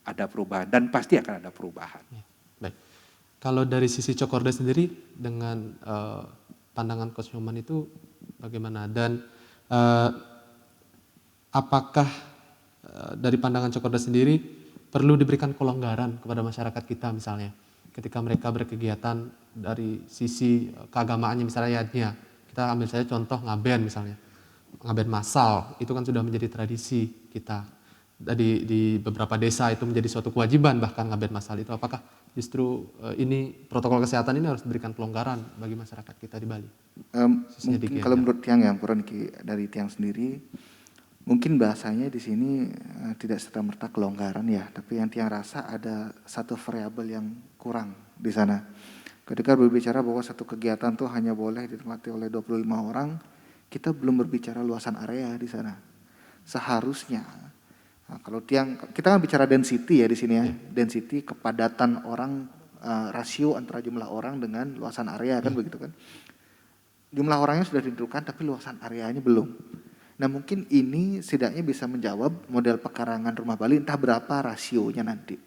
ada perubahan dan pasti akan ada perubahan. Ya. Baik. Kalau dari sisi Cokorda sendiri dengan pandangan Coach Nyoman itu bagaimana, dan apakah dari pandangan Cokorda sendiri perlu diberikan kelonggaran kepada masyarakat kita misalnya ketika mereka berkegiatan dari sisi keagamaannya, misalnya ya, kita ambil saja contoh ngaben misalnya, ngaben massal itu kan sudah menjadi tradisi kita di beberapa desa, itu menjadi suatu kewajiban bahkan ngaben massal itu. Apakah justru ini protokol kesehatan ini harus diberikan pelonggaran bagi masyarakat kita di Bali? Mungkin kalau menurut Tiang ya, dari Tiang sendiri, mungkin bahasanya di sini tidak serta-merta kelonggaran ya, tapi yang Tiang rasa ada satu variabel yang kurang di sana. Ketika berbicara bahwa satu kegiatan tuh hanya boleh ditemati oleh 25 orang, kita belum berbicara luasan area di sana. Seharusnya, nah, kalau Tiang, kita kan bicara density ya di sini ya, density kepadatan orang, rasio antara jumlah orang dengan luasan area kan begitu kan. Jumlah orangnya sudah ditentukan tapi luasan areanya belum. Nah mungkin ini setidaknya bisa menjawab model pekarangan rumah Bali entah berapa rasionya nanti.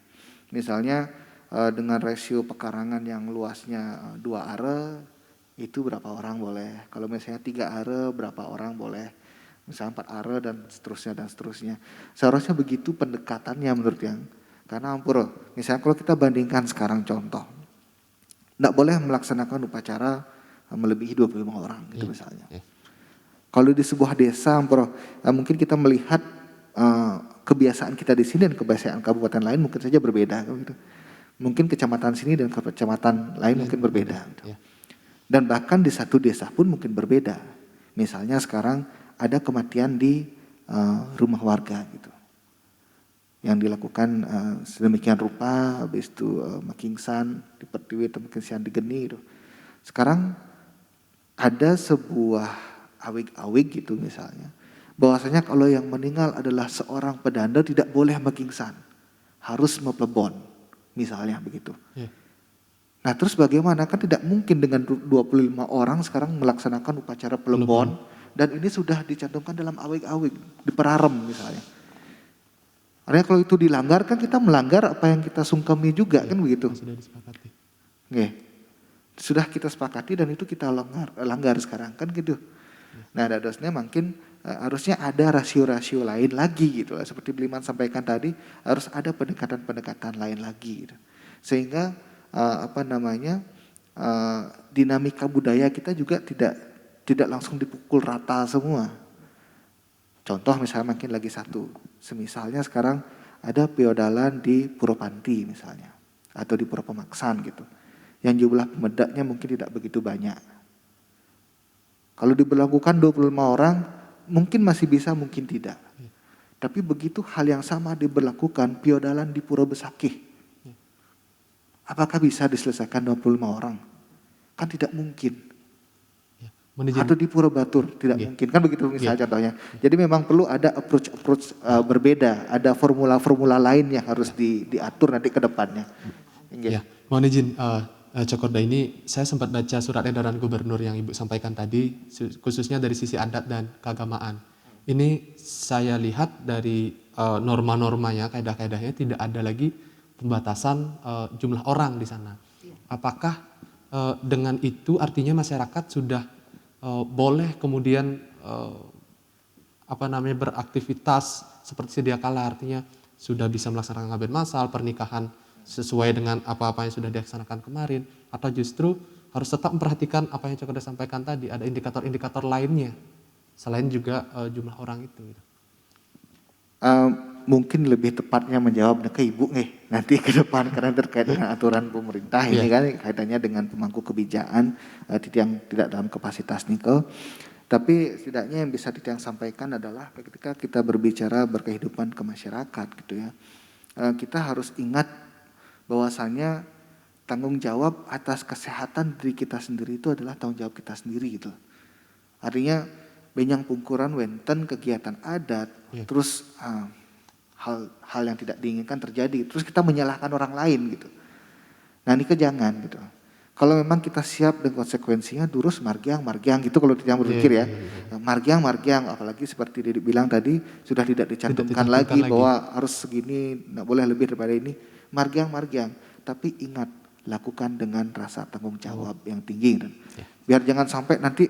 Misalnya dengan rasio pekarangan yang luasnya 2 are itu berapa orang boleh. Kalau misalnya 3 are berapa orang boleh. Misalnya 4 are dan seterusnya dan seterusnya. Seharusnya begitu pendekatannya menurut yang. Karena ampun, misalnya kalau kita bandingkan sekarang contoh. Tidak boleh melaksanakan upacara melebihi 25 orang gitu misalnya. Kalau di sebuah desa, mungkin kita melihat kebiasaan kita di sini dan kebiasaan kabupaten lain mungkin saja berbeda. Gitu. Mungkin kecamatan sini dan kecamatan lain mungkin berbeda. Gitu. Dan bahkan di satu desa pun mungkin berbeda. Misalnya sekarang ada kematian di rumah warga gitu, yang dilakukan sedemikian rupa, habis itu makingsan di Pertiwi atau makingsan di Geni gitu. Sekarang ada sebuah awig-awig gitu misalnya, bahwasanya kalau yang meninggal adalah seorang pedanda tidak boleh makingsan, harus meplebon misalnya begitu. Nah terus bagaimana, kan tidak mungkin dengan 25 orang sekarang melaksanakan upacara pelebon dan ini sudah dicantumkan dalam awig-awig di Perarem misalnya. Artinya kalau itu dilanggar kan kita melanggar apa yang kita sungkami juga kan begitu. Sudah disepakati. Sudah kita sepakati dan itu kita langgar sekarang kan gitu. Nah dadosnya mungkin harusnya ada rasio-rasio lain lagi gitu. Seperti Bliman sampaikan tadi, harus ada pendekatan-pendekatan lain lagi gitu. Sehingga dinamika budaya kita juga tidak langsung dipukul rata semua. Contoh misalnya mungkin lagi satu, semisalnya sekarang ada feodalan di Purwopanti misalnya, atau di Puro Pemaksan gitu, yang jumlah pemedaknya mungkin tidak begitu banyak. Kalau diberlakukan 25 orang, mungkin masih bisa, mungkin tidak. Tapi begitu hal yang sama diberlakukan feodalan di Puro Besakih, apakah bisa diselesaikan 25 orang? Kan tidak mungkin. Atau di Puro Batur, tidak mungkin. Kan begitu misalnya contohnya. Jadi memang perlu ada approach berbeda, ada formula-formula lain yang harus diatur nanti ke depannya. Ya, mohon izin Cokorda, ini saya sempat baca surat edaran gubernur yang Ibu sampaikan tadi, khususnya dari sisi adat dan keagamaan. ini saya lihat dari norma-normanya, kaedah-kaedahnya tidak ada lagi pembatasan jumlah orang di sana. Apakah dengan itu artinya masyarakat sudah boleh kemudian beraktivitas seperti sedia kala, artinya sudah bisa melaksanakan ngaben massal, pernikahan sesuai dengan apa-apa yang sudah dilaksanakan kemarin, atau justru harus tetap memperhatikan apa yang Cokorda sampaikan tadi, ada indikator-indikator lainnya selain juga jumlah orang itu. Mungkin lebih tepatnya menjawab ke Ibu nih nanti ke depan, karena terkait dengan aturan pemerintah ini kan kaitannya dengan pemangku kebijakan yang tidak dalam kapasitas nikel. Tapi setidaknya yang bisa Titiang sampaikan adalah ketika kita berbicara berkehidupan ke masyarakat gitu ya, kita harus ingat bahwasannya tanggung jawab atas kesehatan diri kita sendiri itu adalah tanggung jawab kita sendiri gitu. Artinya benyang pungkuran wenten kegiatan adat, terus hal yang tidak diinginkan terjadi, terus kita menyalahkan orang lain gitu. Nah ini jangan gitu. Kalau memang kita siap dengan konsekuensinya, durus margiang gitu kalau tidak berpikir ya. Margiang, apalagi seperti Didik bilang tadi, sudah tidak dicantumkan lagi bahwa harus segini, tidak boleh lebih daripada ini. Margiang. Tapi ingat, lakukan dengan rasa tanggung jawab yang tinggi. Biar jangan sampai nanti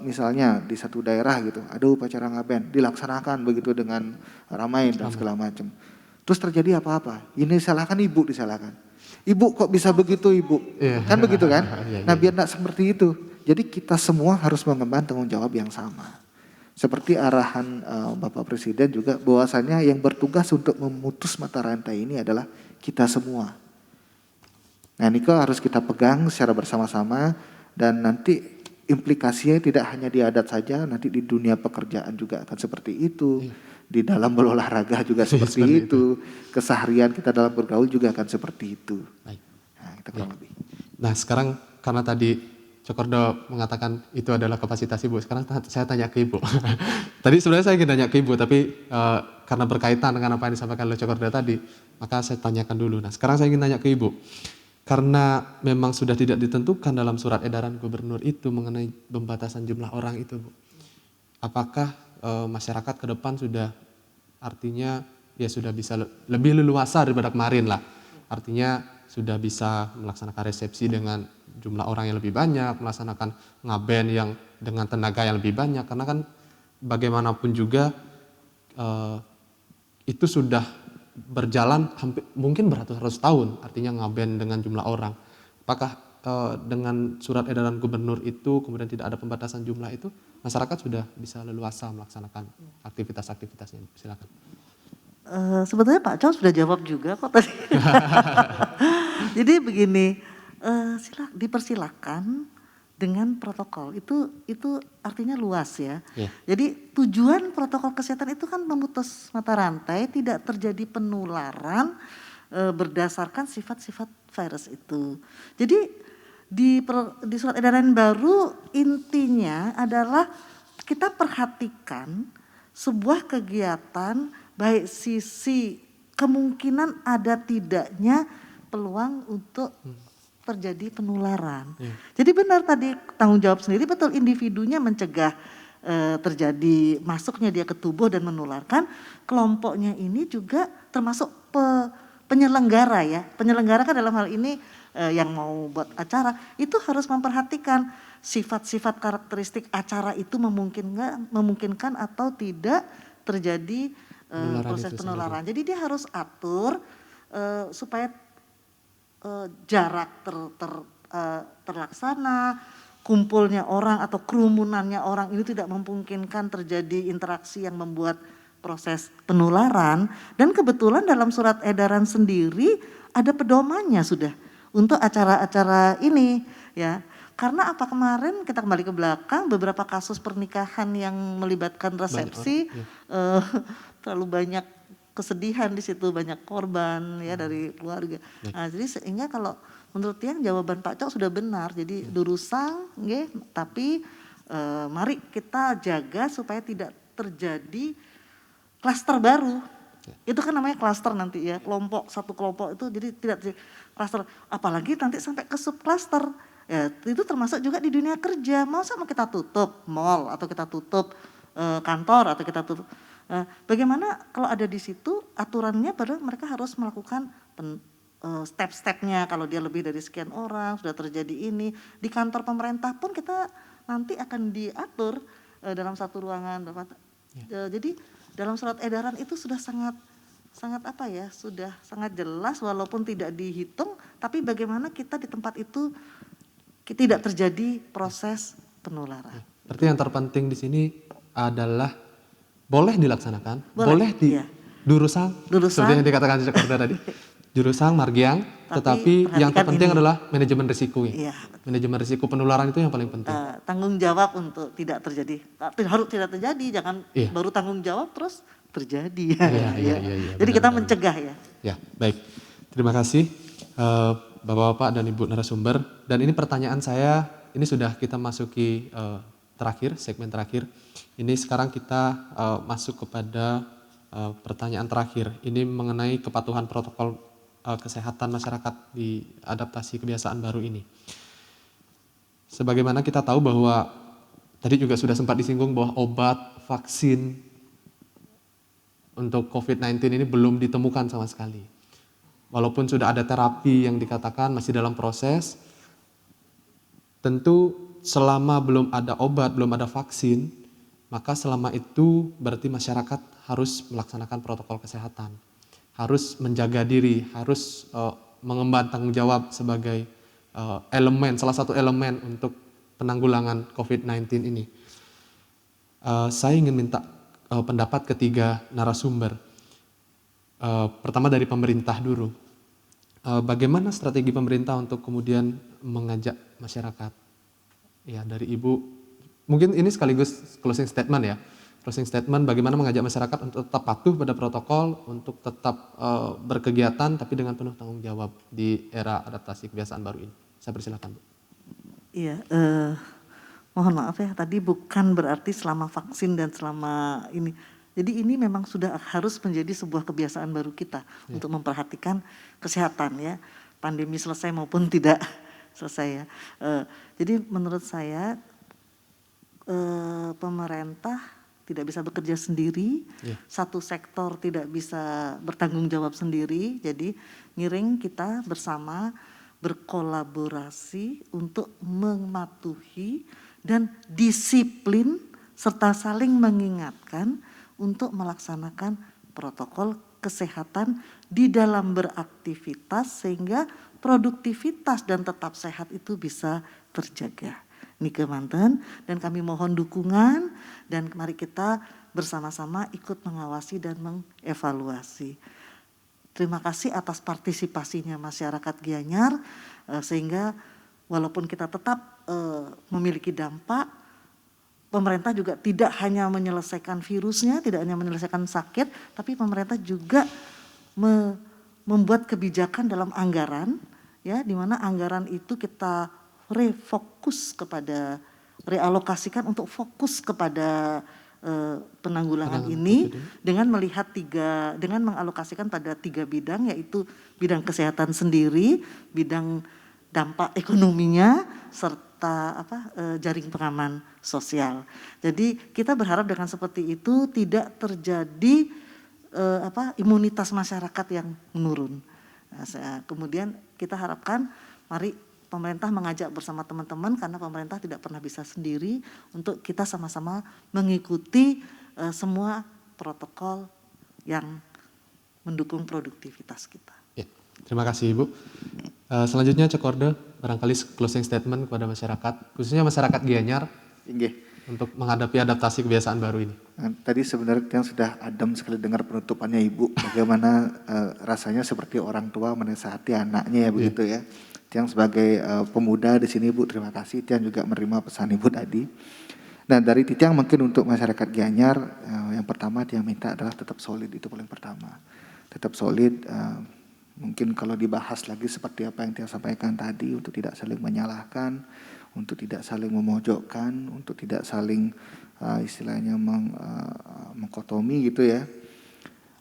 misalnya di satu daerah gitu, ada upacara ngaben, dilaksanakan begitu dengan ramai dan segala macam. Terus terjadi apa-apa, ini disalahkan ibu, Ibu kok bisa begitu ibu, kan begitu kan? Nah biar tidak seperti itu, jadi kita semua harus mengemban tanggung jawab yang sama. Seperti arahan Bapak Presiden juga, bahwasanya yang bertugas untuk memutus mata rantai ini adalah kita semua. Nah ini harus kita pegang secara bersama-sama, dan nanti implikasinya tidak hanya di adat saja, nanti di dunia pekerjaan juga akan seperti itu. Di dalam berolahraga juga seperti itu. Keseharian kita dalam bergaul juga akan seperti itu. Nah, kita kurang lebih. Nah sekarang karena tadi Cokorda mengatakan itu adalah kapasitas Ibu, sekarang saya tanya ke Ibu. Tadi sebenarnya saya ingin tanya ke Ibu, tapi karena berkaitan dengan apa yang disampaikan oleh Cokorda tadi, maka saya tanyakan dulu. Nah sekarang saya ingin tanya ke Ibu. Karena memang sudah tidak ditentukan dalam surat edaran gubernur itu mengenai pembatasan jumlah orang itu, Bu. Apakah masyarakat ke depan sudah artinya ya sudah bisa lebih leluasa daripada kemarin lah. Artinya sudah bisa melaksanakan resepsi dengan jumlah orang yang lebih banyak, melaksanakan ngaben yang dengan tenaga yang lebih banyak. Karena kan bagaimanapun juga itu sudah berjalan hampir mungkin beratus-ratus tahun, artinya ngaben dengan jumlah orang. Apakah dengan surat edaran gubernur itu kemudian tidak ada pembatasan jumlah itu, masyarakat sudah bisa leluasa melaksanakan aktivitas-aktivitasnya? Silakan. Sebetulnya Pak Chow sudah jawab juga kok tadi. Jadi begini, dipersilakan dengan protokol, itu artinya luas ya. Jadi tujuan protokol kesehatan itu kan memutus mata rantai, tidak terjadi penularan berdasarkan sifat-sifat virus itu. Jadi di surat edaran baru intinya adalah kita perhatikan sebuah kegiatan baik sisi kemungkinan ada tidaknya peluang untuk terjadi penularan. Jadi benar tadi tanggung jawab sendiri, betul, individunya mencegah terjadi masuknya dia ke tubuh dan menularkan. Kelompoknya ini juga termasuk penyelenggara ya. Penyelenggara kan dalam hal ini yang mau buat acara itu harus memperhatikan sifat-sifat karakteristik acara itu memungkinkan atau tidak terjadi proses penularan. Jadi dia harus atur supaya jarak terlaksana, kumpulnya orang atau kerumunannya orang ini tidak memungkinkan terjadi interaksi yang membuat proses penularan. Dan kebetulan dalam surat edaran sendiri ada pedomannya sudah untuk acara-acara ini ya. Karena apa, kemarin kita kembali ke belakang, beberapa kasus pernikahan yang melibatkan resepsi terlalu banyak kesedihan di situ, banyak korban ya dari keluarga. Nah, jadi sehingga kalau menurut yang jawaban Pak Cok sudah benar. Jadi durusang nggih, tapi mari kita jaga supaya tidak terjadi klaster baru. Itu kan namanya klaster nanti ya, satu kelompok itu jadi tidak klaster, apalagi nanti sampai ke subklaster. Ya, itu termasuk juga di dunia kerja. Mau sama kita tutup mall atau kita tutup kantor atau kita tutup. Bagaimana kalau ada di situ aturannya, padahal mereka harus melakukan step-stepnya. Kalau dia lebih dari sekian orang sudah terjadi ini, di kantor pemerintah pun kita nanti akan diatur dalam satu ruangan. Jadi dalam surat edaran itu sudah sangat apa ya, sudah sangat jelas walaupun tidak dihitung, tapi bagaimana kita di tempat itu tidak terjadi proses penularan. Berarti yang terpenting di sini adalah boleh dilaksanakan, Boleh, di iya. Durusang, seperti yang dikatakan Cak Korda tadi, Durusang, Margiang, tetapi yang perhatikan terpenting ini. adalah manajemen risiko. Iya. Manajemen risiko penularan itu yang paling penting. Tanggung jawab untuk tidak terjadi, harus tidak terjadi, jangan Iya. baru tanggung jawab terus terjadi. Iya, Jadi kita benar-benar. mencegah ya. Ya, baik. Terima kasih Bapak-bapak dan Ibu narasumber. Dan ini pertanyaan saya, ini sudah kita masuki terakhir, segmen terakhir. Ini sekarang kita masuk kepada pertanyaan terakhir. Ini mengenai kepatuhan protokol kesehatan masyarakat di adaptasi kebiasaan baru ini. Sebagaimana kita tahu bahwa tadi juga sudah sempat disinggung bahwa obat, vaksin untuk COVID-19 ini belum ditemukan sama sekali. Walaupun sudah ada terapi yang dikatakan masih dalam proses, tentu selama belum ada obat, belum ada vaksin, maka selama itu berarti masyarakat harus melaksanakan protokol kesehatan. Harus menjaga diri, harus mengemban tanggung jawab sebagai salah satu elemen untuk penanggulangan COVID-19 ini. Saya ingin minta pendapat ketiga narasumber. Pertama dari pemerintah dulu. Bagaimana strategi pemerintah untuk kemudian mengajak masyarakat? Ya, dari Ibu, mungkin ini sekaligus closing statement ya. Closing statement bagaimana mengajak masyarakat untuk tetap patuh pada protokol, untuk tetap berkegiatan tapi dengan penuh tanggung jawab di era adaptasi kebiasaan baru ini. Saya persilakan, Bu. Iya, mohon maaf ya, tadi bukan berarti selama vaksin dan selama ini. Jadi ini memang sudah harus menjadi sebuah kebiasaan baru kita untuk memperhatikan kesehatan ya, pandemi selesai maupun tidak selesai ya. Jadi menurut saya pemerintah tidak bisa bekerja sendiri, satu sektor tidak bisa bertanggung jawab sendiri. Jadi ngiring kita bersama berkolaborasi untuk mematuhi dan disiplin serta saling mengingatkan untuk melaksanakan protokol kesehatan di dalam beraktivitas sehingga produktivitas dan tetap sehat itu bisa terjaga. Nike manten, dan kami mohon dukungan dan mari kita bersama-sama ikut mengawasi dan mengevaluasi. Terima kasih atas partisipasinya masyarakat Gianyar sehingga walaupun kita tetap memiliki dampak, pemerintah juga tidak hanya menyelesaikan virusnya, tidak hanya menyelesaikan sakit, tapi pemerintah juga membuat kebijakan dalam anggaran, ya, di mana anggaran itu kita realokasikan untuk fokus kepada penanggulangan ini dengan dengan mengalokasikan pada 3 bidang, yaitu bidang kesehatan sendiri, bidang dampak ekonominya, serta jaring pengaman sosial. Jadi kita berharap dengan seperti itu tidak terjadi imunitas masyarakat yang menurun. Kemudian kita harapkan mari pemerintah mengajak bersama teman-teman karena pemerintah tidak pernah bisa sendiri untuk kita sama-sama mengikuti semua protokol yang mendukung produktivitas kita. Ya, terima kasih Ibu. Selanjutnya Cak Korda, barangkali closing statement kepada masyarakat, khususnya masyarakat Gianyar, untuk menghadapi adaptasi kebiasaan baru ini. Nah, tadi sebenarnya yang sudah adem sekali dengar penutupannya Ibu, bagaimana rasanya seperti orang tua menasihati anaknya ya begitu ya. Yang sebagai pemuda di sini Ibu, terima kasih. Tiang juga menerima pesan Ibu tadi. Nah dari Tiang mungkin untuk masyarakat Gianyar, yang pertama Tiang minta adalah tetap solid, itu paling pertama. Tetap solid, mungkin kalau dibahas lagi seperti apa yang Tiang sampaikan tadi, untuk tidak saling menyalahkan, untuk tidak saling memojokkan, untuk tidak saling istilahnya mengkotomi gitu ya.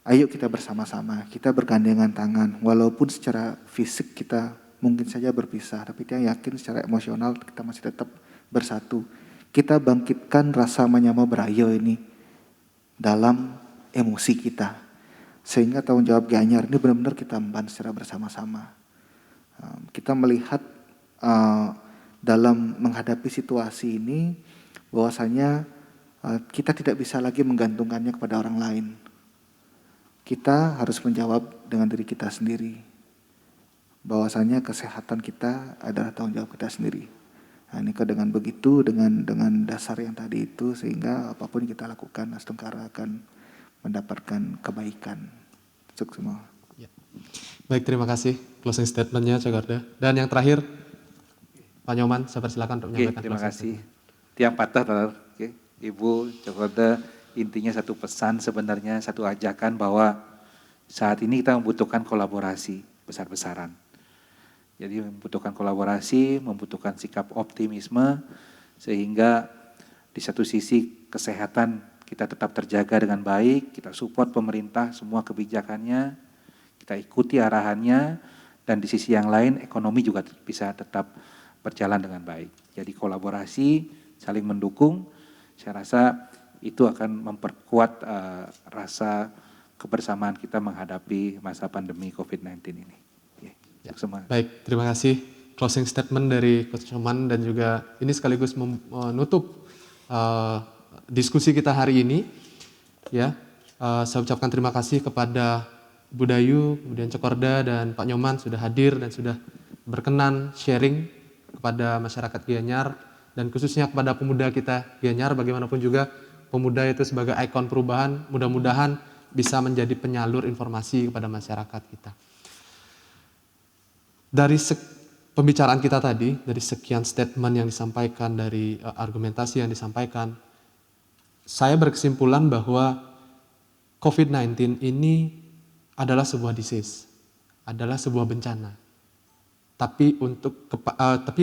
Ayo kita bersama-sama, kita bergandengan tangan, walaupun secara fisik kita mungkin saja berpisah, tapi Tiang yakin secara emosional kita masih tetap bersatu. kita bangkitkan rasa menyama berayo ini dalam emosi kita. Sehingga tanggung jawab Gianyar ini benar-benar kita emban secara bersama-sama. Kita melihat dalam menghadapi situasi ini bahwasanya kita tidak bisa lagi menggantungkannya kepada orang lain. Kita harus menjawab dengan diri kita sendiri. Bahwasanya kesehatan kita adalah tanggung jawab kita sendiri. Nah, ini dengan begitu, dengan dasar yang tadi itu, sehingga apapun yang kita lakukan, Astungkara akan mendapatkan kebaikan. Untuk semua. Ya. Baik, terima kasih closing statement-nya Cokorda. Dan yang terakhir, Pak Nyoman, saya persilakan untuk menyampaikan. Terima kasih. Tiang patah, Oke. Ibu Cokorda, intinya satu pesan sebenarnya, satu ajakan bahwa saat ini kita membutuhkan kolaborasi besar-besaran. Jadi membutuhkan kolaborasi, membutuhkan sikap optimisme, sehingga di satu sisi kesehatan kita tetap terjaga dengan baik, kita support pemerintah semua kebijakannya, kita ikuti arahannya, dan di sisi yang lain ekonomi juga bisa tetap berjalan dengan baik. Jadi kolaborasi, saling mendukung, saya rasa itu akan memperkuat rasa kebersamaan kita menghadapi masa pandemi COVID-19 ini. Ya. Semua. Baik, terima kasih closing statement dari Coach Nyoman, dan juga ini sekaligus menutup diskusi kita hari ini. Ya, saya ucapkan terima kasih kepada Budayu, kemudian Cokorda dan Pak Nyoman sudah hadir dan sudah berkenan sharing kepada masyarakat Gianyar, dan khususnya kepada pemuda kita Gianyar. Bagaimanapun juga pemuda itu sebagai ikon perubahan, mudah-mudahan bisa menjadi penyalur informasi kepada masyarakat kita. Dari pembicaraan kita tadi, dari sekian statement yang disampaikan, dari argumentasi yang disampaikan, saya berkesimpulan bahwa COVID-19 ini adalah sebuah disease, adalah sebuah bencana. Tapi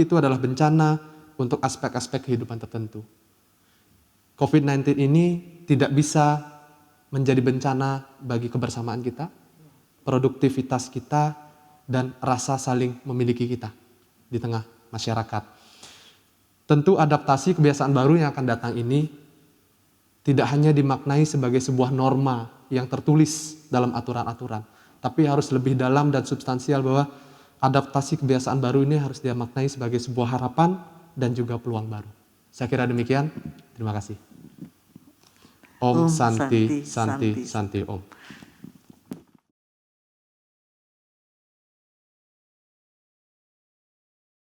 itu adalah bencana untuk aspek-aspek kehidupan tertentu. COVID-19 ini tidak bisa menjadi bencana bagi kebersamaan kita, produktivitas kita, dan rasa saling memiliki kita di tengah masyarakat. Tentu adaptasi kebiasaan baru yang akan datang ini tidak hanya dimaknai sebagai sebuah norma yang tertulis dalam aturan-aturan, tapi harus lebih dalam dan substansial, bahwa adaptasi kebiasaan baru ini harus dimaknai sebagai sebuah harapan dan juga peluang baru. Saya kira demikian. Terima kasih. Om Santi Santi Santi Om.